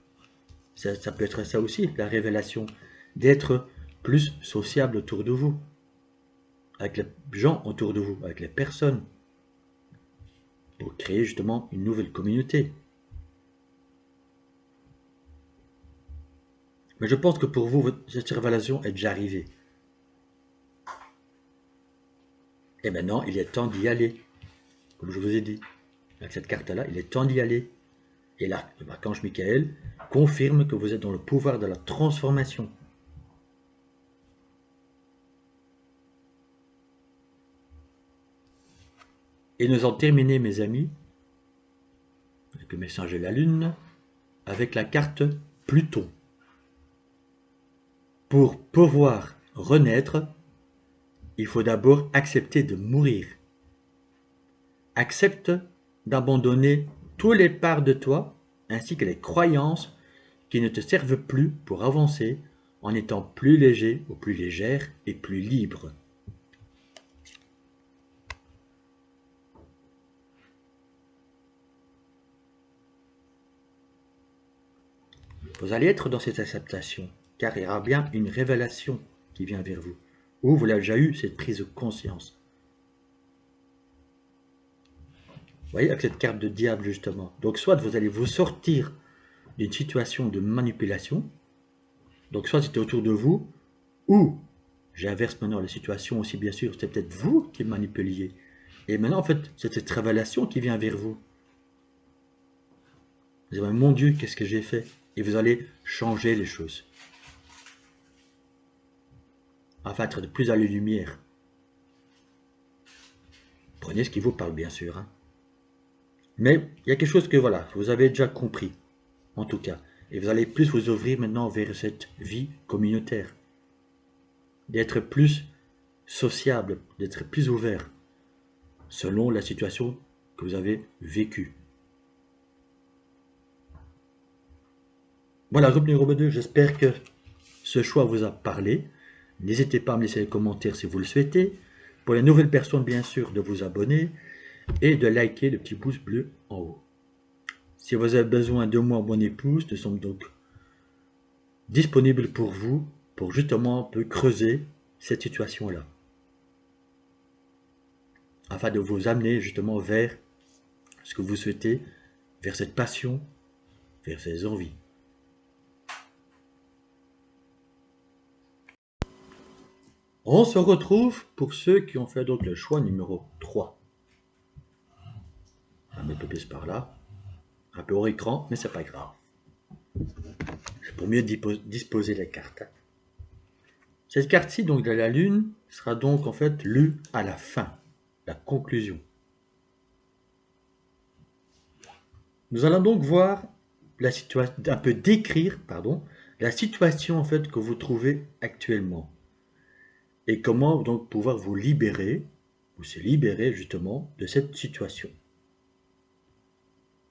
Ça peut être ça aussi, la révélation, d'être plus sociable autour de vous, avec les gens autour de vous, avec les personnes, pour créer justement une nouvelle communauté. Mais je pense que pour vous, cette révélation est déjà arrivée. Et maintenant, il est temps d'y aller. Comme je vous ai dit, avec cette carte-là, il est temps d'y aller. Et là, l'archange Michael confirme que vous êtes dans le pouvoir de la transformation. Et nous allons terminer, mes amis, avec le message de la Lune, avec la carte Pluton. Pour pouvoir renaître, il faut d'abord accepter de mourir. Accepte d'abandonner tous les parts de toi, ainsi que les croyances qui ne te servent plus pour avancer en étant plus léger ou plus légère et plus libre. Vous allez être dans cette acceptation. car il y aura bien une révélation qui vient vers vous, ou vous l'avez déjà eu, cette prise de conscience. Vous voyez, avec cette carte de diable, justement. Donc, soit vous allez vous sortir d'une situation de manipulation, donc soit c'était autour de vous, ou, j'inverse maintenant la situation aussi, bien sûr, c'est peut-être vous qui manipuliez. Et maintenant, en fait, c'est cette révélation qui vient vers vous. Vous allez dire, mon Dieu, qu'est-ce que j'ai fait? Et vous allez changer les choses. Afin d'être de plus à la lumière. Prenez ce qui vous parle, bien sûr. Hein. Mais il y a quelque chose que, voilà, vous avez déjà compris, en tout cas. Et vous allez plus vous ouvrir maintenant vers cette vie communautaire. D'être plus sociable, d'être plus ouvert, selon la situation que vous avez vécue. Voilà, groupe numéro 2, j'espère que ce choix vous a parlé. N'hésitez pas à me laisser les commentaires si vous le souhaitez. Pour les nouvelles personnes, bien sûr, de vous abonner et de liker le petit pouce bleu en haut. Si vous avez besoin de moi, mon épouse, nous sommes donc disponibles pour vous, pour justement un peu creuser cette situation-là. Afin de vous amener justement vers ce que vous souhaitez, vers cette passion, vers ces envies. On se retrouve pour ceux qui ont fait donc le choix numéro 3. On va mettre le plus par là. Un peu hors écran, mais c'est pas grave. C'est pour mieux disposer les cartes. Cette carte-ci, donc de la Lune, sera donc en fait lue à la fin, la conclusion. Nous allons donc voir la situation, un peu décrire, pardon, la situation en fait que vous trouvez actuellement. Et comment donc pouvoir vous libérer, ou se libérer justement de cette situation.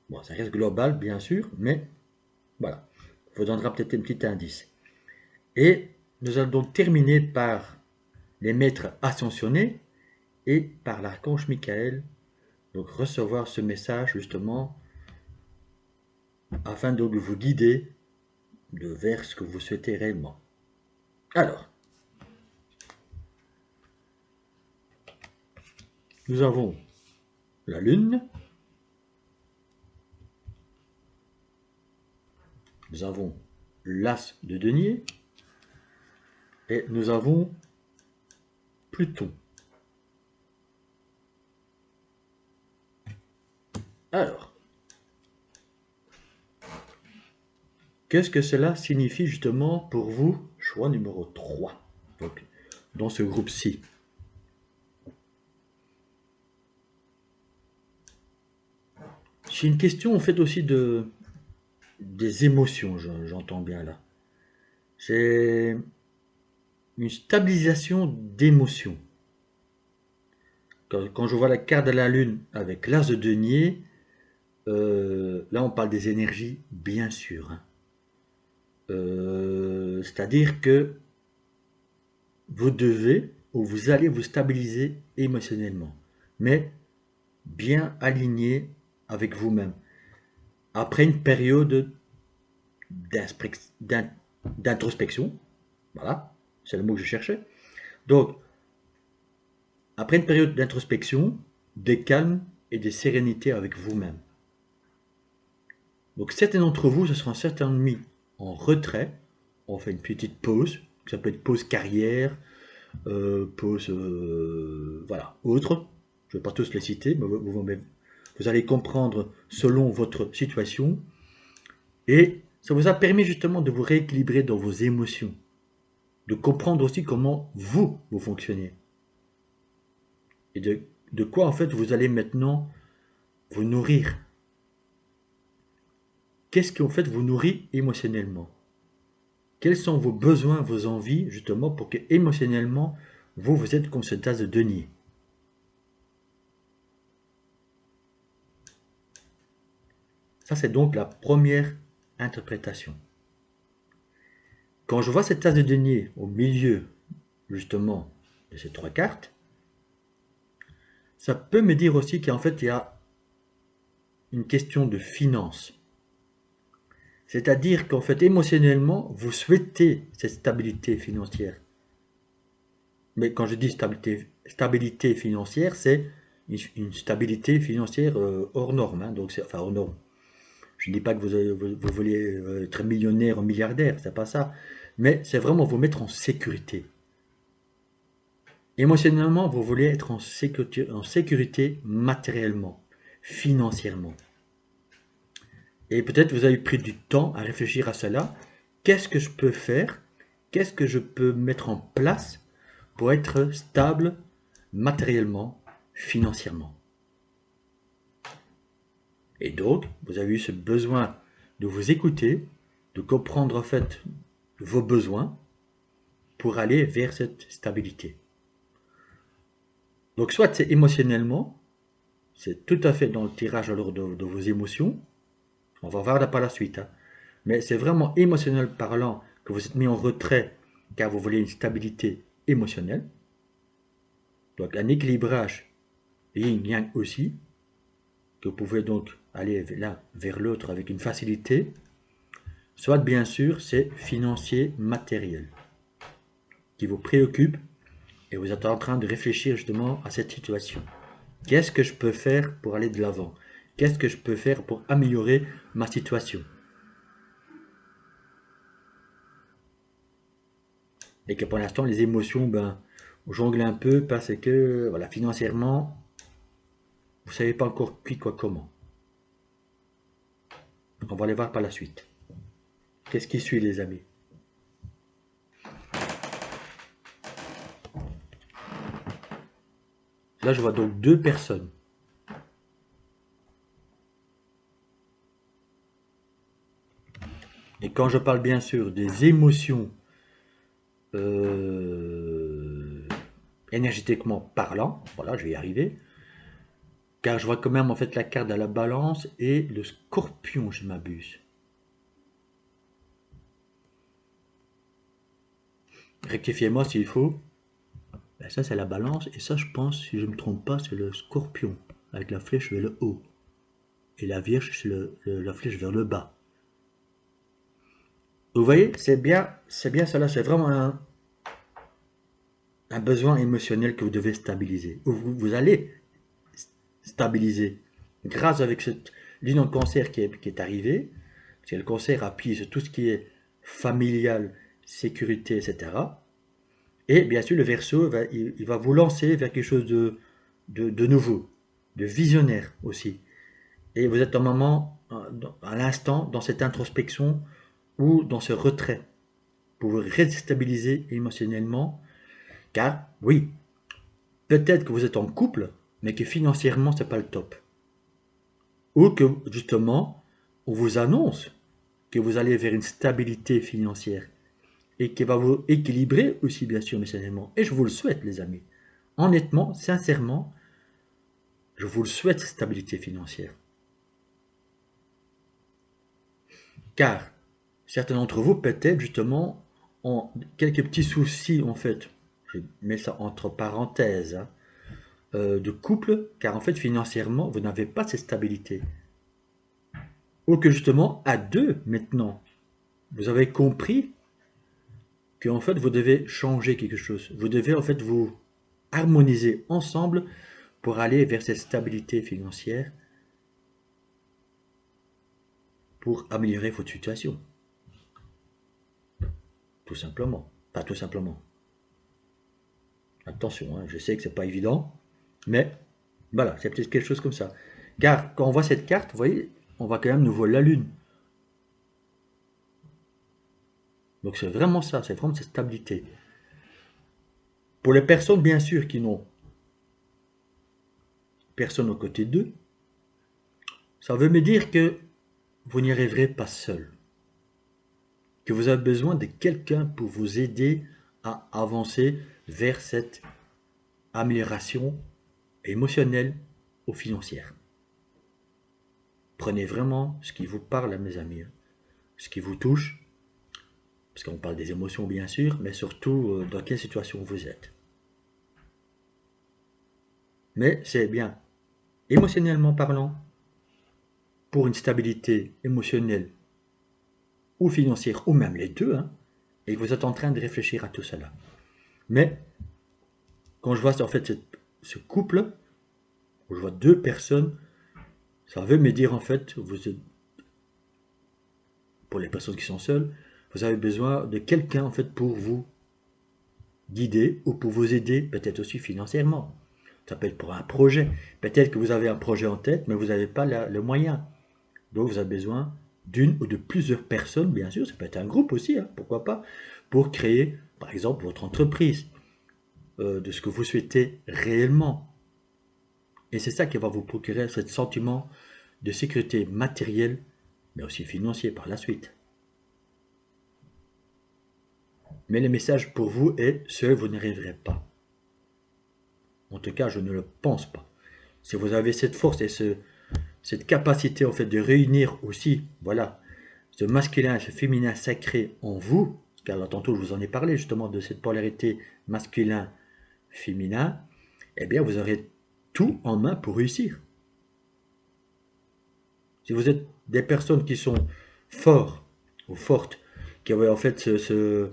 Bon, ça reste global bien sûr, mais voilà, vous donnera peut-être un petit indice. Et nous allons donc terminer par les maîtres ascensionnés et par l'archange Michael, donc recevoir ce message justement afin donc de vous guider vers ce que vous souhaitez réellement. Alors, nous avons la Lune, nous avons l'As de denier et nous avons Pluton. Alors, qu'est-ce que cela signifie justement pour vous, choix numéro 3, donc, dans ce groupe-ci? J'ai une question en fait aussi des émotions, j'entends bien là. C'est une stabilisation d'émotions. Quand je vois la carte de la Lune avec l'As de denier, là on parle des énergies, bien sûr. Hein. C'est-à-dire que vous devez ou vous allez vous stabiliser émotionnellement, mais bien aligné avec vous-même. Après une période d'introspection, voilà, c'est le mot que je cherchais. Donc, après une période d'introspection, de calme et de sérénité avec vous-même. Donc, certains d'entre vous se seront certainement mis en retrait. On fait une petite pause. Ça peut être pause carrière, pause, voilà, autre. Je ne vais pas tous les citer, mais vous allez comprendre selon votre situation. Et ça vous a permis justement de vous rééquilibrer dans vos émotions. De comprendre aussi comment vous fonctionnez. Et de quoi en fait vous allez maintenant vous nourrir. Qu'est-ce qui en fait vous nourrit émotionnellement? Quels sont vos besoins, vos envies justement pour que émotionnellement vous êtes comme ce tas de denier? Ça c'est donc la première interprétation. Quand je vois cette tasse de denier au milieu justement de ces trois cartes, ça peut me dire aussi qu'en fait il y a une question de finance. C'est-à-dire qu'en fait, émotionnellement, vous souhaitez cette stabilité financière. Mais quand je dis stabilité financière, c'est une stabilité financière hors norme, hein. Donc enfin hors norme. Je ne dis pas que vous voulez être millionnaire ou milliardaire, c'est pas ça. Mais c'est vraiment vous mettre en sécurité. Émotionnellement, vous voulez être en sécurité matériellement, financièrement. Et peut-être vous avez pris du temps à réfléchir à cela. Qu'est-ce que je peux faire? Qu'est-ce que je peux mettre en place pour être stable matériellement, financièrement? Et donc, vous avez eu ce besoin de vous écouter, de comprendre en fait vos besoins pour aller vers cette stabilité. Donc, soit c'est émotionnellement, c'est tout à fait dans le tirage alors de vos émotions. On va voir par la suite, hein. Mais c'est vraiment émotionnel parlant que vous êtes mis en retrait car vous voulez une stabilité émotionnelle. Donc un équilibrage yin-yang aussi, que vous pouvez donc aller l'un vers l'autre avec une facilité. Soit bien sûr c'est financier matériel qui vous préoccupe et vous êtes en train de réfléchir justement à cette situation. Qu'est-ce que je peux faire pour aller de l'avant? Qu'est-ce que je peux faire pour améliorer ma situation? Et que pour l'instant, les émotions, ben, on jongle un peu parce que, voilà, financièrement, vous savez pas encore qui, quoi, comment. Donc on va aller voir par la suite. Qu'est-ce qui suit, les amis? Là, je vois donc deux personnes. Et quand je parle bien sûr des émotions euh, énergétiquement parlant, voilà, je vais y arriver, car je vois quand même en fait la carte de la balance et le scorpion, je m'abuse. Rectifiez-moi s'il faut. Ben ça, c'est la balance, et ça, je pense, si je ne me trompe pas, c'est le scorpion, avec la flèche vers le haut, et la vierge, c'est la flèche vers le bas. Vous voyez, c'est bien cela, c'est vraiment un besoin émotionnel que vous devez stabiliser, ou vous allez stabiliser, grâce avec cette ligne de cancer qui est arrivée, parce que le cancer appuie sur tout ce qui est familial, sécurité, etc. Et bien sûr, le Verseau, il va vous lancer vers quelque chose de nouveau, de visionnaire aussi. Et vous êtes un moment, à l'instant, dans cette introspection ou dans ce retrait pour vous réstabiliser émotionnellement. Car, oui, peut-être que vous êtes en couple, mais que financièrement, c'est pas le top. Ou que, justement, on vous annonce que vous allez vers une stabilité financière et qui va vous équilibrer aussi, bien sûr, émotionnellement. Et je vous le souhaite, les amis. Honnêtement, sincèrement, je vous le souhaite, stabilité financière. Car certains d'entre vous, peut-être, justement, ont quelques petits soucis, en fait, je mets ça entre parenthèses, hein, de couple, car en fait, financièrement, vous n'avez pas cette stabilité. Ou que justement, à deux, maintenant, vous avez compris que en fait, vous devez changer quelque chose. Vous devez en fait vous harmoniser ensemble pour aller vers cette stabilité financière, pour améliorer votre situation. Tout simplement. Pas tout simplement. Attention, hein, je sais que c'est pas évident, mais voilà, c'est peut-être quelque chose comme ça. Car quand on voit cette carte, vous voyez, on voit quand même nous voir la Lune. Donc c'est vraiment ça, c'est vraiment cette stabilité. Pour les personnes, bien sûr, qui n'ont personne aux côtés d'eux, ça veut me dire que vous n'y arriverez pas seul. Que vous avez besoin de quelqu'un pour vous aider à avancer vers cette amélioration émotionnelle ou financière. Prenez vraiment ce qui vous parle, mes amis, ce qui vous touche, parce qu'on parle des émotions bien sûr, mais surtout dans quelle situation vous êtes. Mais c'est bien, émotionnellement parlant, pour une stabilité émotionnelle ou financière, ou même les deux, hein, et que vous êtes en train de réfléchir à tout cela. Mais quand je vois en fait ce couple, où je vois deux personnes, ça veut me dire en fait, vous êtes, pour les personnes qui sont seules, vous avez besoin de quelqu'un en fait pour vous guider ou pour vous aider, peut-être aussi financièrement. Ça peut être pour un projet. Peut-être que vous avez un projet en tête, mais vous n'avez pas le moyen. Donc vous avez besoin d'une ou de plusieurs personnes, bien sûr, ça peut être un groupe aussi, hein, pourquoi pas, pour créer, par exemple, votre entreprise, de ce que vous souhaitez réellement. Et c'est ça qui va vous procurer ce sentiment de sécurité matérielle, mais aussi financier par la suite. Mais le message pour vous est, seul vous n'y arriverez pas. En tout cas, je ne le pense pas. Si vous avez cette force et cette capacité en fait de réunir aussi, voilà, ce masculin et ce féminin sacré en vous, car là tantôt je vous en ai parlé justement de cette polarité masculin-féminin, eh bien vous aurez tout en main pour réussir. Si vous êtes des personnes qui sont forts ou fortes, qui ont en fait ce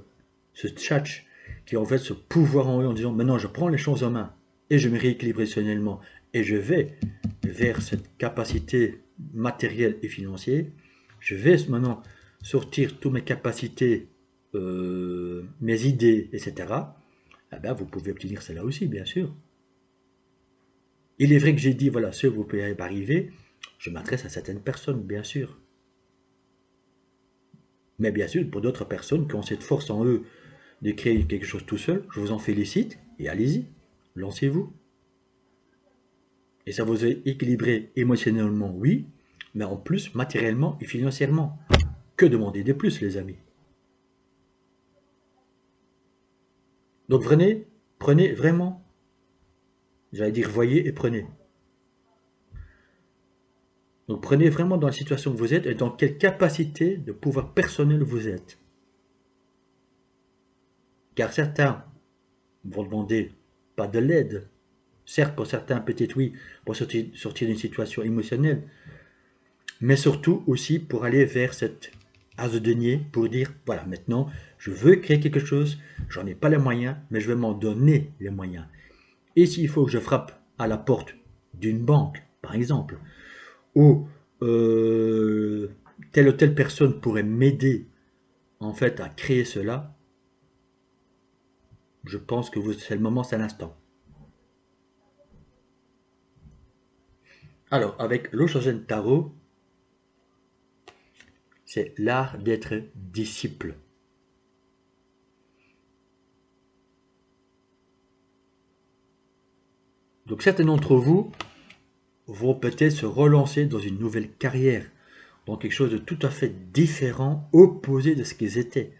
tchatch, qui ont en fait ce pouvoir en eux en disant maintenant je prends les choses en main et je me rééquilibre émotionnellement et je vais vers cette capacité matérielle et financière, je vais maintenant sortir toutes mes capacités, mes idées, etc. Eh bien, vous pouvez obtenir cela aussi, bien sûr. Il est vrai que j'ai dit, voilà, ce que vous pouvez arriver, je m'adresse à certaines personnes, bien sûr. Mais bien sûr, pour d'autres personnes qui ont cette force en eux de créer quelque chose tout seul, je vous en félicite et allez-y, lancez-vous. Et ça vous est équilibré émotionnellement, oui, mais en plus matériellement et financièrement. Que demander de plus, les amis? Donc prenez vraiment, j'allais dire voyez et prenez. Donc prenez vraiment dans la situation que vous êtes et dans quelle capacité de pouvoir personnel vous êtes. Car certains vont demander pas de l'aide. Certes, pour certains, peut-être oui, pour sortir d'une situation émotionnelle, mais surtout aussi pour aller vers cette as de denier, pour dire, voilà, maintenant, je veux créer quelque chose, j'en ai pas les moyens, mais je vais m'en donner les moyens. Et s'il faut que je frappe à la porte d'une banque, par exemple, où telle ou telle personne pourrait m'aider en fait à créer cela, je pense que c'est le moment, c'est l'instant. Alors, avec l'Oshozen Tarot, c'est l'art d'être disciple. Donc certains d'entre vous vont peut-être se relancer dans une nouvelle carrière, dans quelque chose de tout à fait différent, opposé de ce qu'ils étaient,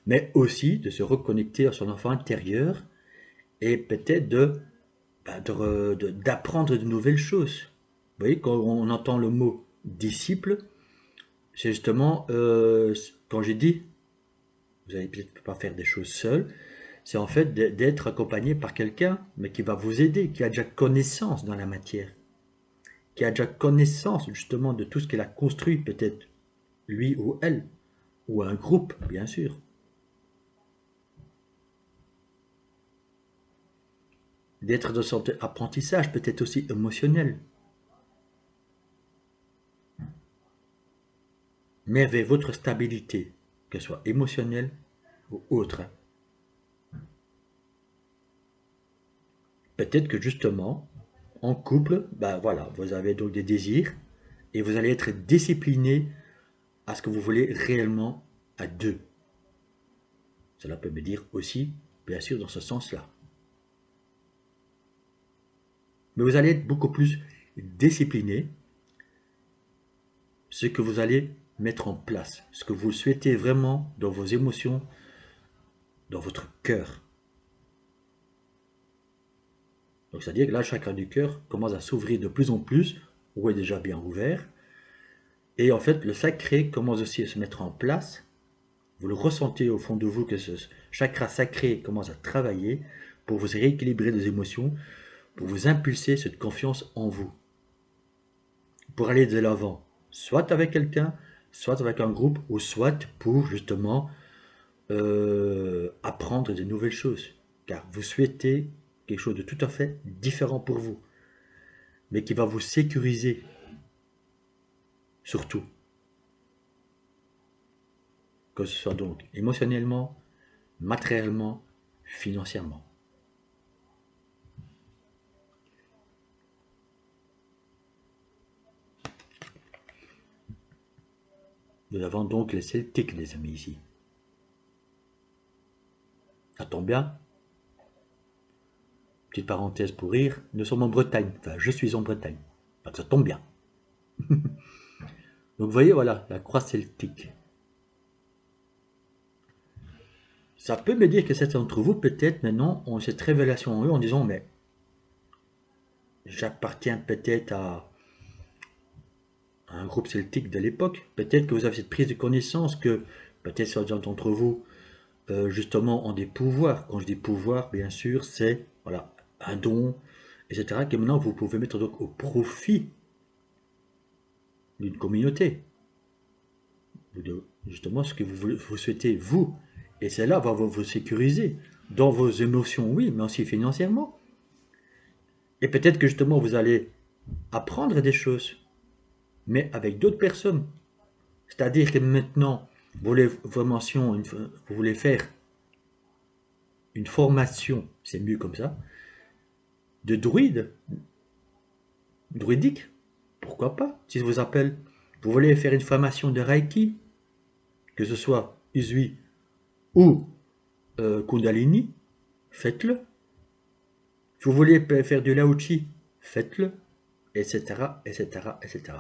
mais aussi de se reconnecter à son enfant intérieur et peut-être d'apprendre de nouvelles choses. Vous voyez, quand on entend le mot disciple, c'est justement, quand j'ai dit, vous n'allez peut-être pas faire des choses seul, c'est en fait d'être accompagné par quelqu'un, mais qui va vous aider, qui a déjà connaissance dans la matière, qui a déjà connaissance justement de tout ce qu'il a construit, peut-être lui ou elle, ou un groupe, bien sûr. D'être dans son apprentissage, peut-être aussi émotionnel, mais vers votre stabilité, qu'elle soit émotionnelle ou autre. Peut-être que justement, en couple, ben voilà, vous avez donc des désirs et vous allez être discipliné à ce que vous voulez réellement à deux. Cela peut me dire aussi, bien sûr, dans ce sens-là. Mais vous allez être beaucoup plus discipliné, ce que vous allez mettre en place, ce que vous souhaitez vraiment dans vos émotions, dans votre cœur. Donc c'est-à-dire que là, le chakra du cœur commence à s'ouvrir de plus en plus, ou est déjà bien ouvert. Et en fait, le sacré commence aussi à se mettre en place. Vous le ressentez au fond de vous que ce chakra sacré commence à travailler pour vous rééquilibrer les émotions, pour vous impulser cette confiance en vous, pour aller de l'avant, soit avec quelqu'un, soit avec un groupe, ou soit pour justement apprendre de nouvelles choses. Car vous souhaitez quelque chose de tout à fait différent pour vous, mais qui va vous sécuriser surtout, que ce soit donc émotionnellement, matériellement, financièrement. Nous avons donc les Celtiques, les amis, ici. Ça tombe bien. Petite parenthèse pour rire, nous sommes en Bretagne. Enfin, je suis en Bretagne. Donc ça tombe bien. Donc vous voyez, voilà, la croix celtique. Ça peut me dire que certains d'entre vous, peut-être maintenant, ont cette révélation en eux en disant, mais j'appartiens peut-être à un groupe celtique de l'époque. Peut-être que vous avez cette prise de connaissance que peut-être certains d'entre vous, justement, ont des pouvoirs. Quand je dis pouvoir, bien sûr, c'est voilà, un don, etc., que maintenant vous pouvez mettre donc au profit d'une communauté. Justement, ce que vous souhaitez, vous. Et cela va vous sécuriser dans vos émotions, oui, mais aussi financièrement. Et peut-être que justement, vous allez apprendre des choses, mais avec d'autres personnes. C'est-à-dire que maintenant, vous voulez faire une formation, c'est mieux comme ça, de druidique, pourquoi pas, si je vous appelle. Vous voulez faire une formation de Reiki, que ce soit Usui ou Kundalini, faites-le. Si vous voulez faire du Lao-Chi, faites-le, etc., etc., etc.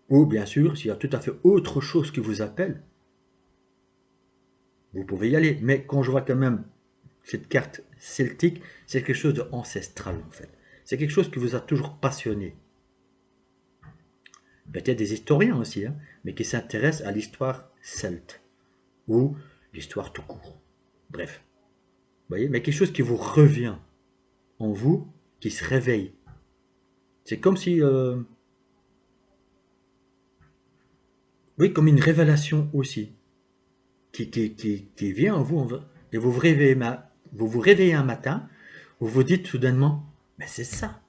Ou bien sûr, s'il y a tout à fait autre chose qui vous appelle, vous pouvez y aller. Mais quand je vois quand même cette carte celtique, c'est quelque chose d'ancestral en fait. C'est quelque chose qui vous a toujours passionné. Peut-être des historiens aussi, hein, mais qui s'intéressent à l'histoire celte ou l'histoire tout court. Bref, vous voyez, mais quelque chose qui vous revient en vous, qui se réveille. C'est comme si, oui, comme une révélation aussi, qui vient en vous, et vous vous réveillez un matin, vous vous dites soudainement, mais c'est ça.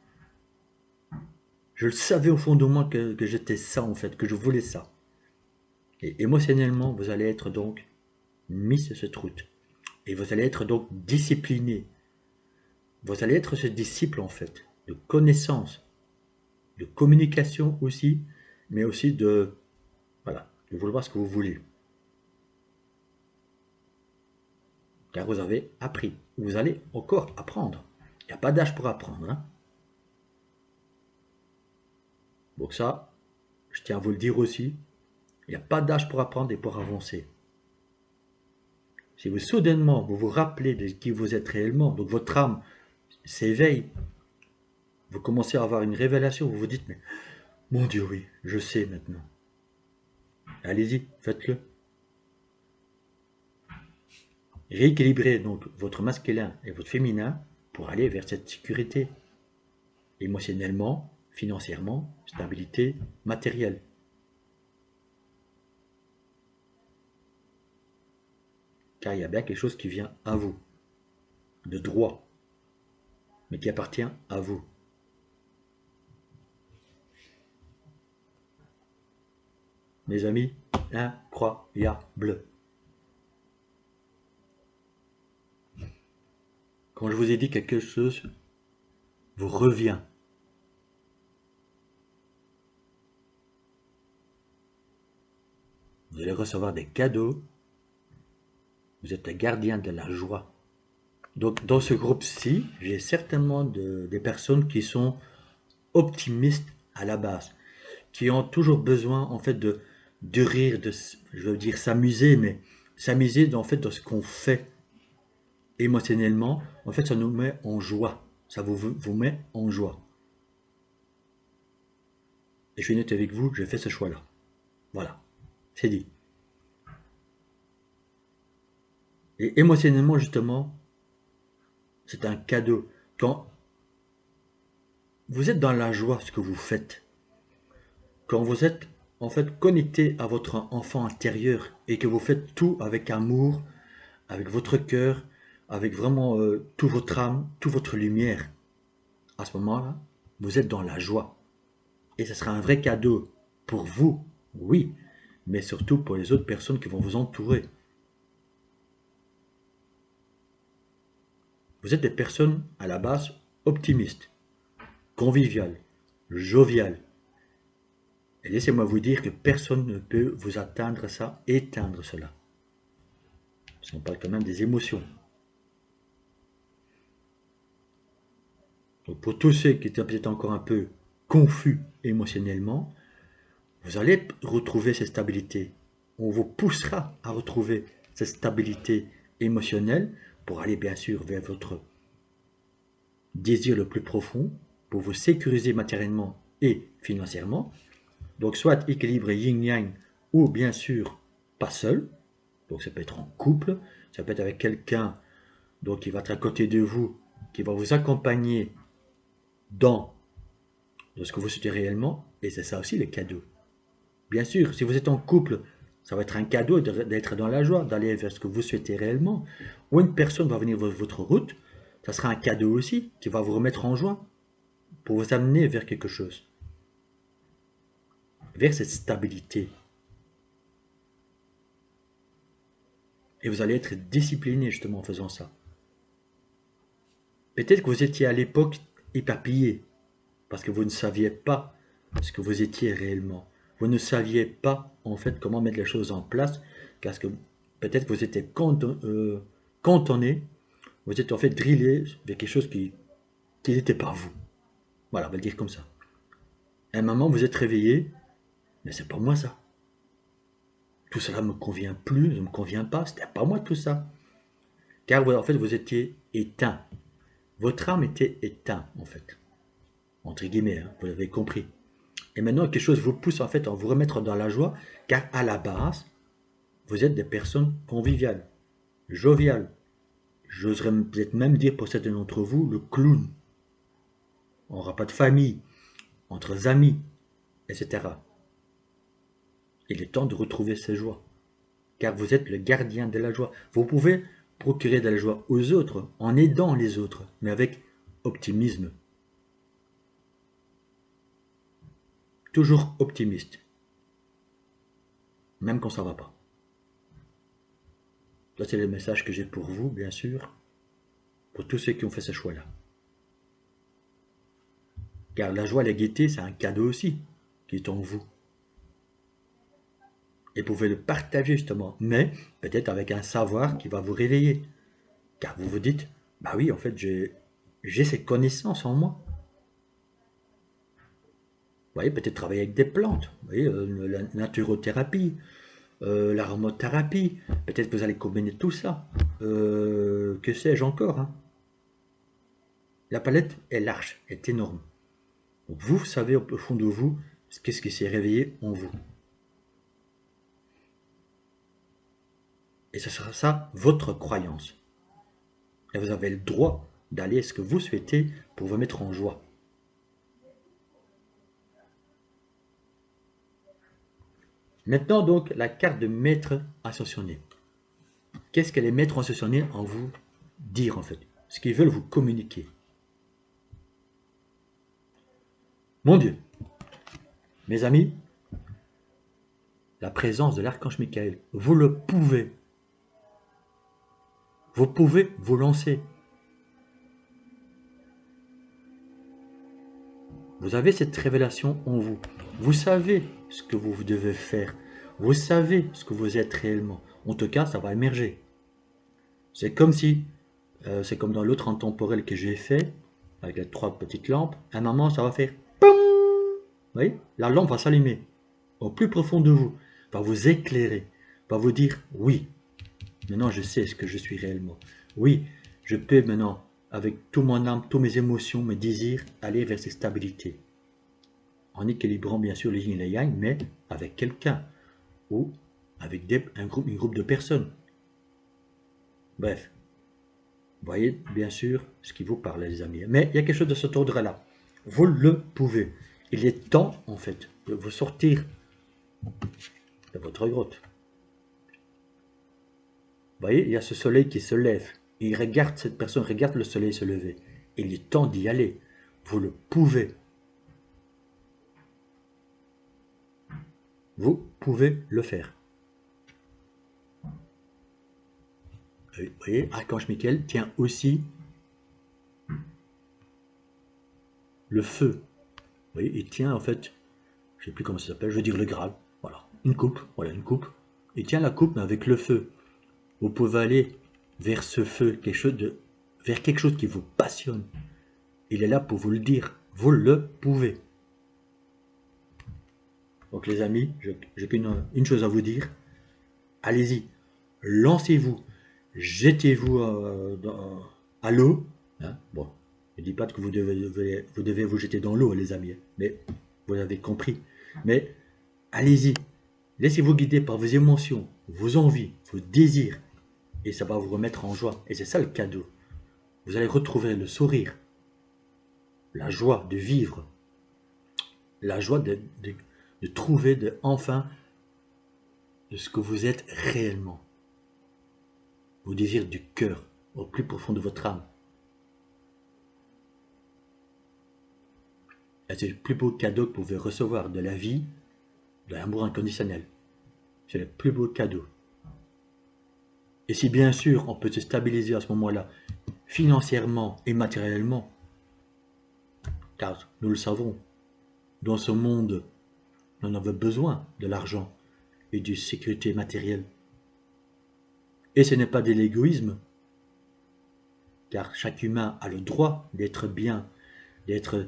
Je le savais au fond de moi que j'étais ça en fait, que je voulais ça. Et émotionnellement, vous allez être donc mis sur cette route. Et vous allez être donc discipliné. Vous allez être ce disciple en fait, de connaissance, de communication aussi, mais aussi voilà, de vouloir ce que vous voulez. Car vous avez appris. Vous allez encore apprendre. Il n'y a pas d'âge pour apprendre. Hein. Donc ça, je tiens à vous le dire aussi, il n'y a pas d'âge pour apprendre et pour avancer. Si vous soudainement vous vous rappelez de qui vous êtes réellement, donc votre âme s'éveille, vous commencez à avoir une révélation, vous vous dites, mais mon Dieu, oui, je sais maintenant. Allez-y, faites-le. Rééquilibrez donc votre masculin et votre féminin pour aller vers cette sécurité émotionnellement, financièrement, stabilité matérielle. Car il y a bien quelque chose qui vient à vous, de droit, mais qui appartient à vous. Mes amis, incroyable. Quand je vous ai dit quelque chose vous revient. Vous allez recevoir des cadeaux. Vous êtes un gardien de la joie. Donc dans ce groupe-ci, j'ai certainement des personnes qui sont optimistes à la base, qui ont toujours besoin en fait de rire, je veux dire s'amuser, mais s'amuser en fait dans ce qu'on fait émotionnellement. En fait, ça nous met en joie. Ça vous met en joie. Et je suis net avec vous, j'ai fait ce choix-là. Voilà, c'est dit. Et émotionnellement, justement, c'est un cadeau. Quand vous êtes dans la joie, ce que vous faites, quand vous êtes en fait connecté à votre enfant intérieur et que vous faites tout avec amour, avec votre cœur, avec vraiment tout votre âme, toute votre lumière, à ce moment-là, vous êtes dans la joie. Et ce sera un vrai cadeau pour vous, oui, mais surtout pour les autres personnes qui vont vous entourer. Vous êtes des personnes à la base optimistes, conviviales, joviales. Et laissez-moi vous dire que personne ne peut vous atteindre ça, éteindre cela. On parle quand même des émotions. Donc pour tous ceux qui étaient peut-être encore un peu confus émotionnellement, vous allez retrouver cette stabilité. On vous poussera à retrouver cette stabilité émotionnelle pour aller bien sûr vers votre désir le plus profond, pour vous sécuriser matériellement et financièrement. Donc soit équilibré yin-yang ou bien sûr pas seul. Donc ça peut être en couple, ça peut être avec quelqu'un donc qui va être à côté de vous, qui va vous accompagner dans ce que vous souhaitez réellement, et c'est ça aussi le cadeau. Bien sûr, si vous êtes en couple, ça va être un cadeau d'être dans la joie, d'aller vers ce que vous souhaitez réellement. Ou une personne va venir votre route, ça sera un cadeau aussi, qui va vous remettre en joie, pour vous amener vers quelque chose. Vers cette stabilité. Et vous allez être discipliné justement en faisant ça. Peut-être que vous étiez à l'époque éparpillé, parce que vous ne saviez pas ce que vous étiez réellement. Vous ne saviez pas en fait comment mettre les choses en place, parce que peut-être que vous étiez cantonné, vous êtes en fait drillé vers quelque chose qui n'était pas vous. Voilà, on va le dire comme ça. À un moment, vous êtes réveillé, mais c'est pas moi ça. Tout cela ne me convient plus, ne me convient pas, c'était pas moi tout ça. Car en fait, vous étiez éteint. Votre âme était éteinte, en fait. Entre guillemets, hein, vous l'avez compris. Et maintenant, quelque chose vous pousse en fait à vous remettre dans la joie, car à la base, vous êtes des personnes conviviales, joviales. J'oserais peut-être même dire pour certains d'entre vous, le clown. On n'aura pas de famille, entre amis, etc. Il est temps de retrouver ces joies, car vous êtes le gardien de la joie. Vous pouvez procurer de la joie aux autres en aidant les autres, mais avec optimisme. Toujours optimiste, même quand ça ne va pas. Ça, c'est le message que j'ai pour vous, bien sûr, pour tous ceux qui ont fait ce choix-là. Car la joie et la gaieté, c'est un cadeau aussi, qui est en vous. Et vous pouvez le partager justement, mais peut-être avec un savoir qui va vous réveiller. Car vous vous dites, bah oui, en fait, j'ai ces connaissances en moi. Vous voyez, peut-être travailler avec des plantes, vous voyez, la naturothérapie, l'aromothérapie, peut-être que vous allez combiner tout ça. Que sais-je encore, hein. La palette est large, est énorme. Donc vous savez au fond de vous qu'est-ce qui s'est réveillé en vous. Et ce sera ça votre croyance. Et vous avez le droit d'aller à ce que vous souhaitez pour vous mettre en joie. Maintenant donc la carte de maître ascensionné. Qu'est-ce que les maîtres ascensionnés en vous dire en fait? Ce qu'ils veulent vous communiquer. Mon Dieu, mes amis, la présence de l'archange Michael, vous le pouvez. Vous pouvez vous lancer. Vous avez cette révélation en vous. Vous savez ce que vous devez faire. Vous savez ce que vous êtes réellement. En tout cas, ça va émerger. C'est comme si, c'est comme dans l'autre intemporel que j'ai fait, avec les 3 petites lampes. À un moment, ça va faire POUM. Vous voyez, la lampe va s'allumer au plus profond de vous, va vous éclairer, va vous dire oui. Maintenant, je sais ce que je suis réellement. Oui, je peux maintenant, avec tout mon âme, toutes mes émotions, mes désirs, aller vers cette stabilité. En équilibrant bien sûr le yin et le yang, mais avec quelqu'un ou avec un groupe de personnes. Bref, vous voyez bien sûr ce qui vous parle, les amis. Mais il y a quelque chose de cet ordre-là. Vous le pouvez. Il est temps, en fait, de vous sortir de votre grotte. Vous voyez, il y a ce soleil qui se lève. Il regarde, cette personne regarde le soleil se lever. Il est temps d'y aller. Vous le pouvez. Vous pouvez le faire. Vous voyez, Archange Michael tient aussi le feu. Vous voyez, il tient en fait, je ne sais plus comment ça s'appelle, je veux dire le Graal. Voilà, une coupe, une coupe. Il tient la coupe mais avec le feu. Vous pouvez aller vers ce feu, vers quelque chose qui vous passionne. Il est là pour vous le dire. Vous le pouvez. Donc les amis, j'ai qu'une chose à vous dire. Allez-y, lancez-vous, jetez-vous à l'eau. Hein, bon, je ne dis pas que vous devez vous jeter dans l'eau, les amis, mais vous avez compris. Mais allez-y, laissez-vous guider par vos émotions, vos envies, vos désirs, et ça va vous remettre en joie. Et c'est ça le cadeau. Vous allez retrouver le sourire, la joie de vivre, la joie de trouver enfin de ce que vous êtes réellement. Vos désirs du cœur, au plus profond de votre âme. Et c'est le plus beau cadeau que vous pouvez recevoir de la vie, de l'amour inconditionnel. C'est le plus beau cadeau. Et si bien sûr on peut se stabiliser à ce moment-là, financièrement et matériellement, car nous le savons, dans ce monde, on avait besoin de l'argent et de sécurité matérielle. Et ce n'est pas de l'égoïsme, car chaque humain a le droit d'être bien, d'être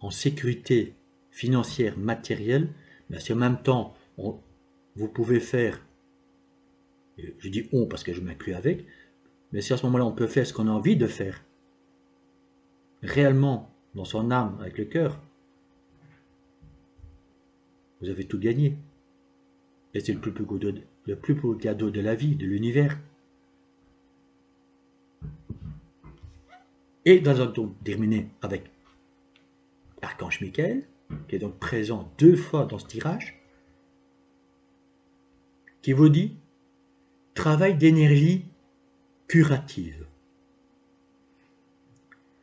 en sécurité financière, matérielle, mais si en même temps, vous pouvez faire, je dis on parce que je m'inclus avec, mais si à ce moment-là on peut faire ce qu'on a envie de faire, réellement, dans son âme, avec le cœur, vous avez tout gagné. Et c'est le plus beau cadeau de la vie, de l'univers. Et dans un temps terminé avec Archange Michael, qui est donc présent 2 fois dans ce tirage, qui vous dit travail d'énergie curative.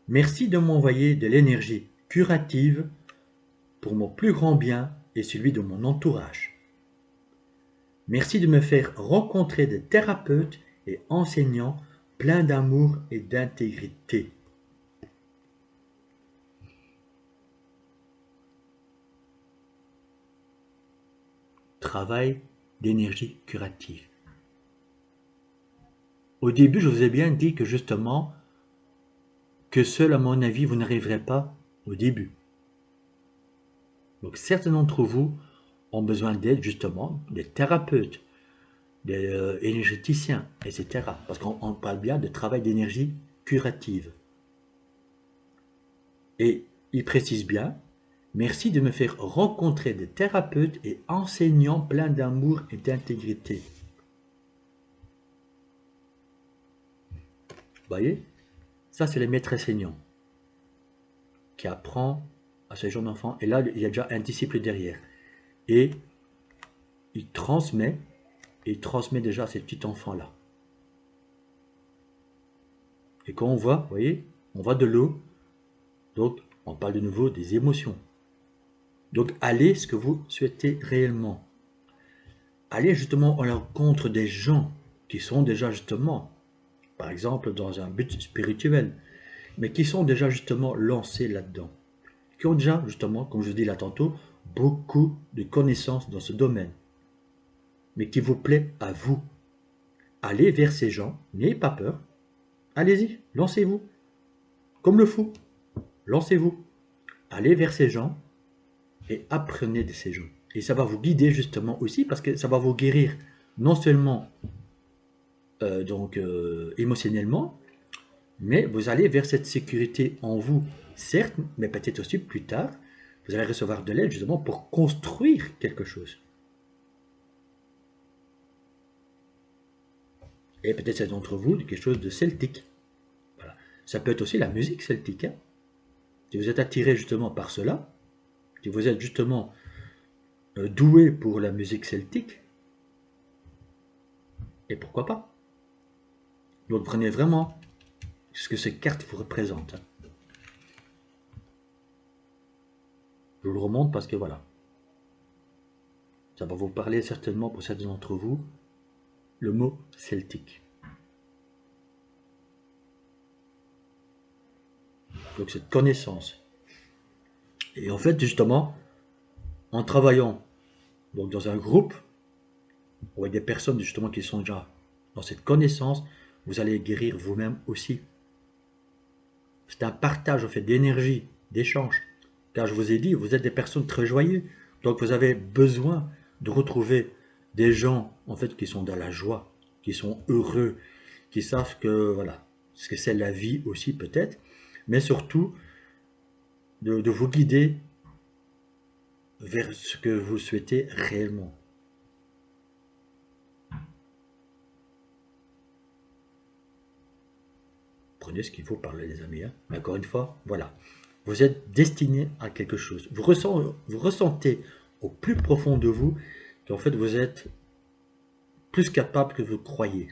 Merci de m'envoyer de l'énergie curative pour mon plus grand bien et celui de mon entourage. Merci de me faire rencontrer des thérapeutes et enseignants pleins d'amour et d'intégrité. Travail d'énergie curative. Au début, je vous ai bien dit que justement, que seul à mon avis, vous n'arriverez pas au début. Donc certains d'entre vous ont besoin d'aide justement, des thérapeutes, des énergéticiens, etc. Parce qu'on parle bien de travail d'énergie curative. Et il précise bien, merci de me faire rencontrer des thérapeutes et enseignants pleins d'amour et d'intégrité. Vous voyez, ça c'est le maître enseignant qui apprend à ce jeune enfant. Et là, il y a déjà un disciple derrière. Et il transmet déjà à ces petits enfants-là. Et quand on voit, vous voyez, on voit de l'eau, donc on parle de nouveau des émotions. Donc allez ce que vous souhaitez réellement. Allez justement à l'encontre des gens qui sont déjà justement, par exemple dans un but spirituel, mais qui sont déjà justement lancés là-dedans. Qui ont déjà justement, comme je dis là tantôt, beaucoup de connaissances dans ce domaine. Mais qui vous plaît à vous. Allez vers ces gens, n'ayez pas peur. Allez-y, lancez-vous. Comme le fou, lancez-vous. Allez vers ces gens et apprenez de ces gens. Et ça va vous guider justement aussi parce que ça va vous guérir non seulement émotionnellement, mais vous allez vers cette sécurité en vous, certes, mais peut-être aussi plus tard, vous allez recevoir de l'aide justement pour construire quelque chose. Et peut-être c'est d'entre vous quelque chose de celtique. Voilà. Ça peut être aussi la musique celtique. Hein. Si vous êtes attiré justement par cela, si vous êtes justement doué pour la musique celtique, et pourquoi pas. Donc prenez vraiment ce que ces cartes vous représentent. Je vous le remonte parce que voilà, ça va vous parler certainement pour certains d'entre vous, le mot celtique. Donc cette connaissance. Et en fait, justement, en travaillant donc dans un groupe, avec des personnes justement qui sont déjà dans cette connaissance, vous allez guérir vous-même aussi. C'est un partage en fait d'énergie, d'échange. Car je vous ai dit, vous êtes des personnes très joyeuses. Donc vous avez besoin de retrouver des gens en fait qui sont dans la joie, qui sont heureux, qui savent que voilà, ce que c'est la vie aussi peut-être, mais surtout de vous guider vers ce que vous souhaitez réellement. Prenez ce qu'il faut par là, les amis. Hein. Mais encore une fois, voilà. Vous êtes destiné à quelque chose. Vous ressentez au plus profond de vous qu'en fait vous êtes plus capable que vous croyez.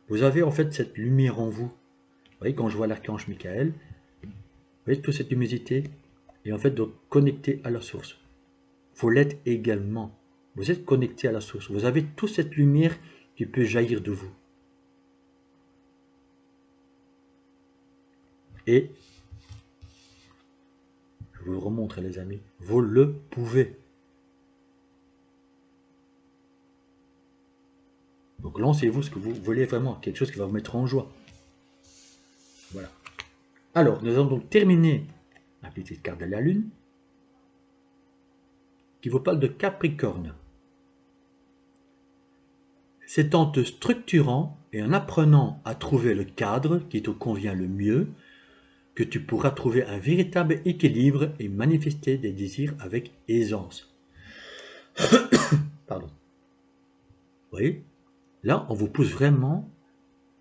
Vous avez en fait cette lumière en vous. Vous voyez, quand je vois l'archange Michael, vous voyez toute cette luminosité, et en fait de connecter à la source. Il faut l'être également. Vous êtes connecté à la source. Vous avez toute cette lumière qui peut jaillir de vous. Et, je vous le remontre les amis, vous le pouvez. Donc lancez-vous ce que vous voulez vraiment, quelque chose qui va vous mettre en joie. Voilà. Alors, nous allons donc terminer la petite carte de la Lune, qui vous parle de Capricorne. C'est en te structurant et en apprenant à trouver le cadre qui te convient le mieux que tu pourras trouver un véritable équilibre et manifester des désirs avec aisance. Pardon. Vous voyez, là, on vous pousse vraiment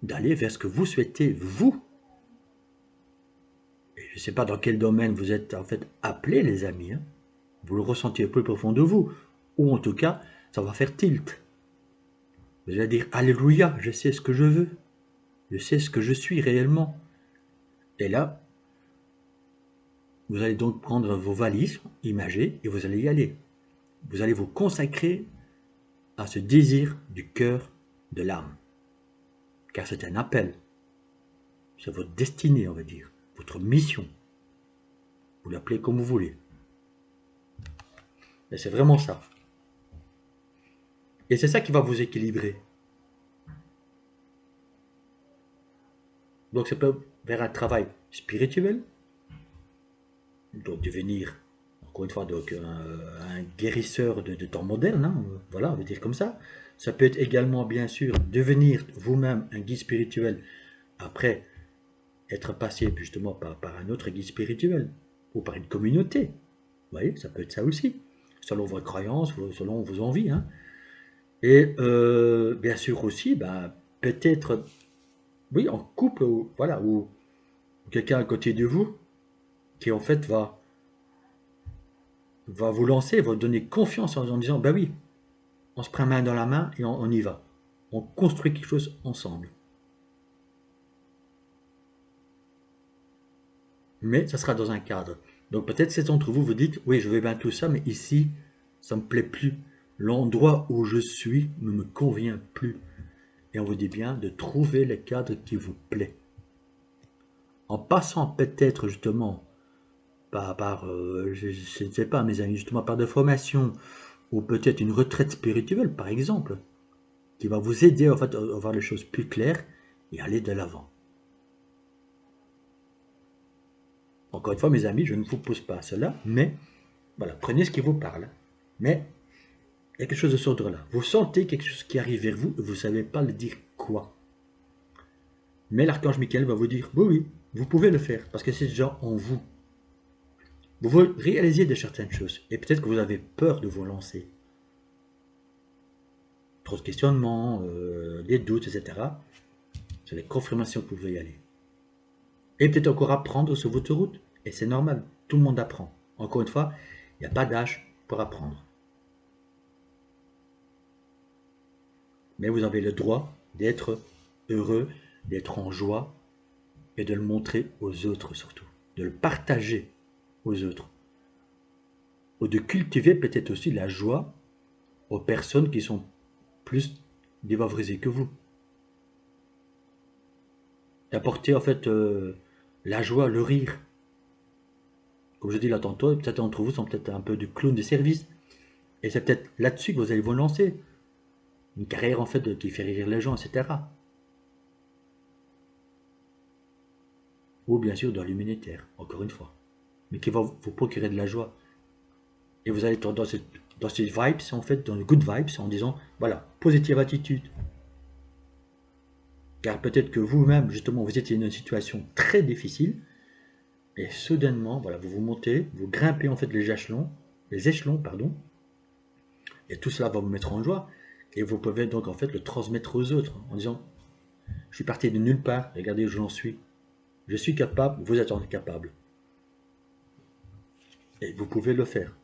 d'aller vers ce que vous souhaitez, vous. Et je ne sais pas dans quel domaine vous êtes en fait appelés, les amis. Hein. Vous le ressentez au plus profond de vous. Ou en tout cas, ça va faire tilt. Vous allez dire, Alléluia, je sais ce que je veux. Je sais ce que je suis réellement. Et là, vous allez donc prendre vos valises imagées et vous allez y aller. Vous allez vous consacrer à ce désir du cœur de l'âme. Car c'est un appel. C'est votre destinée, on va dire. Votre mission. Vous l'appelez comme vous voulez. Et c'est vraiment ça. Et c'est ça qui va vous équilibrer. Donc ça peut vers un travail spirituel. Donc devenir, encore une fois, donc, un guérisseur de temps moderne. Hein, voilà, on va dire comme ça. Ça peut être également, bien sûr, devenir vous-même un guide spirituel. Après, être passé justement par un autre guide spirituel. Ou par une communauté. Vous voyez, ça peut être ça aussi. Selon vos croyances, selon vos envies. Hein. Et bien sûr aussi, peut-être, oui, en couple, ou, voilà, ou quelqu'un à côté de vous, qui en fait va vous lancer, va vous donner confiance en disant, ben oui, on se prend main dans la main et on y va. On construit quelque chose ensemble. Mais ça sera dans un cadre. Donc peut-être c'est d'entre vous, vous dites, oui, je veux bien tout ça, mais ici, ça ne me plaît plus. L'endroit où je suis ne me convient plus. Et on vous dit bien de trouver le cadre qui vous plaît. En passant peut-être justement par je ne sais pas mes amis, justement par des formations ou peut-être une retraite spirituelle par exemple, qui va vous aider en fait à voir les choses plus claires et aller de l'avant. Encore une fois mes amis, je ne vous pose pas cela, mais voilà, prenez ce qui vous parle. Mais il y a quelque chose de ce ordre-là. Vous sentez quelque chose qui arrive vers vous et vous ne savez pas le dire quoi. Mais l'archange Michael va vous dire, oui, oui, vous pouvez le faire parce que c'est déjà en vous. Vous réalisez de certaines choses et peut-être que vous avez peur de vous lancer. Trop de questionnements, des doutes, etc. C'est les confirmations que vous pouvez y aller. Et peut-être encore apprendre sur votre route. Et c'est normal, tout le monde apprend. Encore une fois, il n'y a pas d'âge pour apprendre. Mais vous avez le droit d'être heureux, d'être en joie et de le montrer aux autres surtout. De le partager aux autres. Ou de cultiver peut-être aussi la joie aux personnes qui sont plus défavorisées que vous. D'apporter en fait la joie, le rire. Comme je dis là tantôt, certains d'entre vous sont peut-être un peu du clown de service. Et c'est peut-être là-dessus que vous allez vous lancer. Une carrière en fait qui fait rire les gens, etc. Ou bien sûr dans l'humanitaire, encore une fois. Mais qui va vous procurer de la joie. Et vous allez être dans ces vibes, en fait, dans les good vibes, en disant, voilà, positive attitude. Car peut-être que vous-même, justement, vous étiez dans une situation très difficile, et soudainement, voilà, vous vous montez, vous grimpez en fait les échelons, pardon, et tout cela va vous mettre en joie, et vous pouvez donc en fait le transmettre aux autres, en disant, je suis parti de nulle part, regardez où j'en suis. Je suis capable, vous êtes incapable. Et vous pouvez le faire.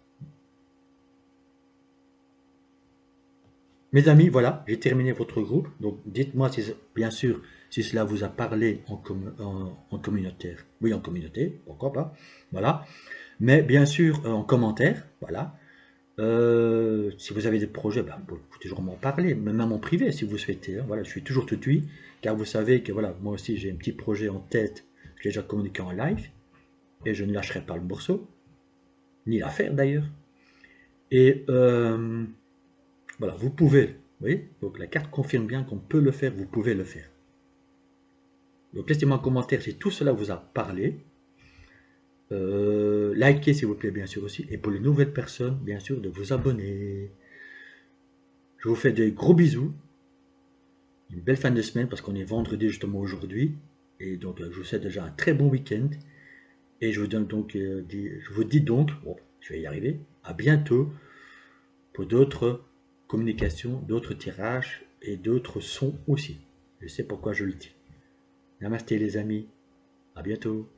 Mes amis, voilà, j'ai terminé votre groupe. Donc, dites-moi, si, bien sûr, si cela vous a parlé en communautaire. Oui, en communauté, pourquoi pas. Voilà. Mais bien sûr, en commentaire, voilà. Si vous avez des projets, ben, vous pouvez toujours m'en parler, même en privé, si vous souhaitez. Hein. Voilà, je suis toujours tout oui, car vous savez que voilà, moi aussi, j'ai un petit projet en tête. Je l'ai déjà communiqué en live, et je ne lâcherai pas le morceau, ni l'affaire d'ailleurs. Et voilà, vous pouvez, vous voyez, donc la carte confirme bien qu'on peut le faire, vous pouvez le faire. Donc laissez-moi un commentaire si tout cela vous a parlé. Likez s'il vous plaît, bien sûr aussi. Et pour les nouvelles personnes, bien sûr, de vous abonner. Je vous fais des gros bisous. Une belle fin de semaine parce qu'on est vendredi justement aujourd'hui. Et donc je vous souhaite déjà un très bon week-end. Et je vous donne donc, je vous dis donc, bon, je vais y arriver, à bientôt pour d'autres communications, d'autres tirages et d'autres sons aussi. Je sais pourquoi je le dis. Namasté les amis, à bientôt.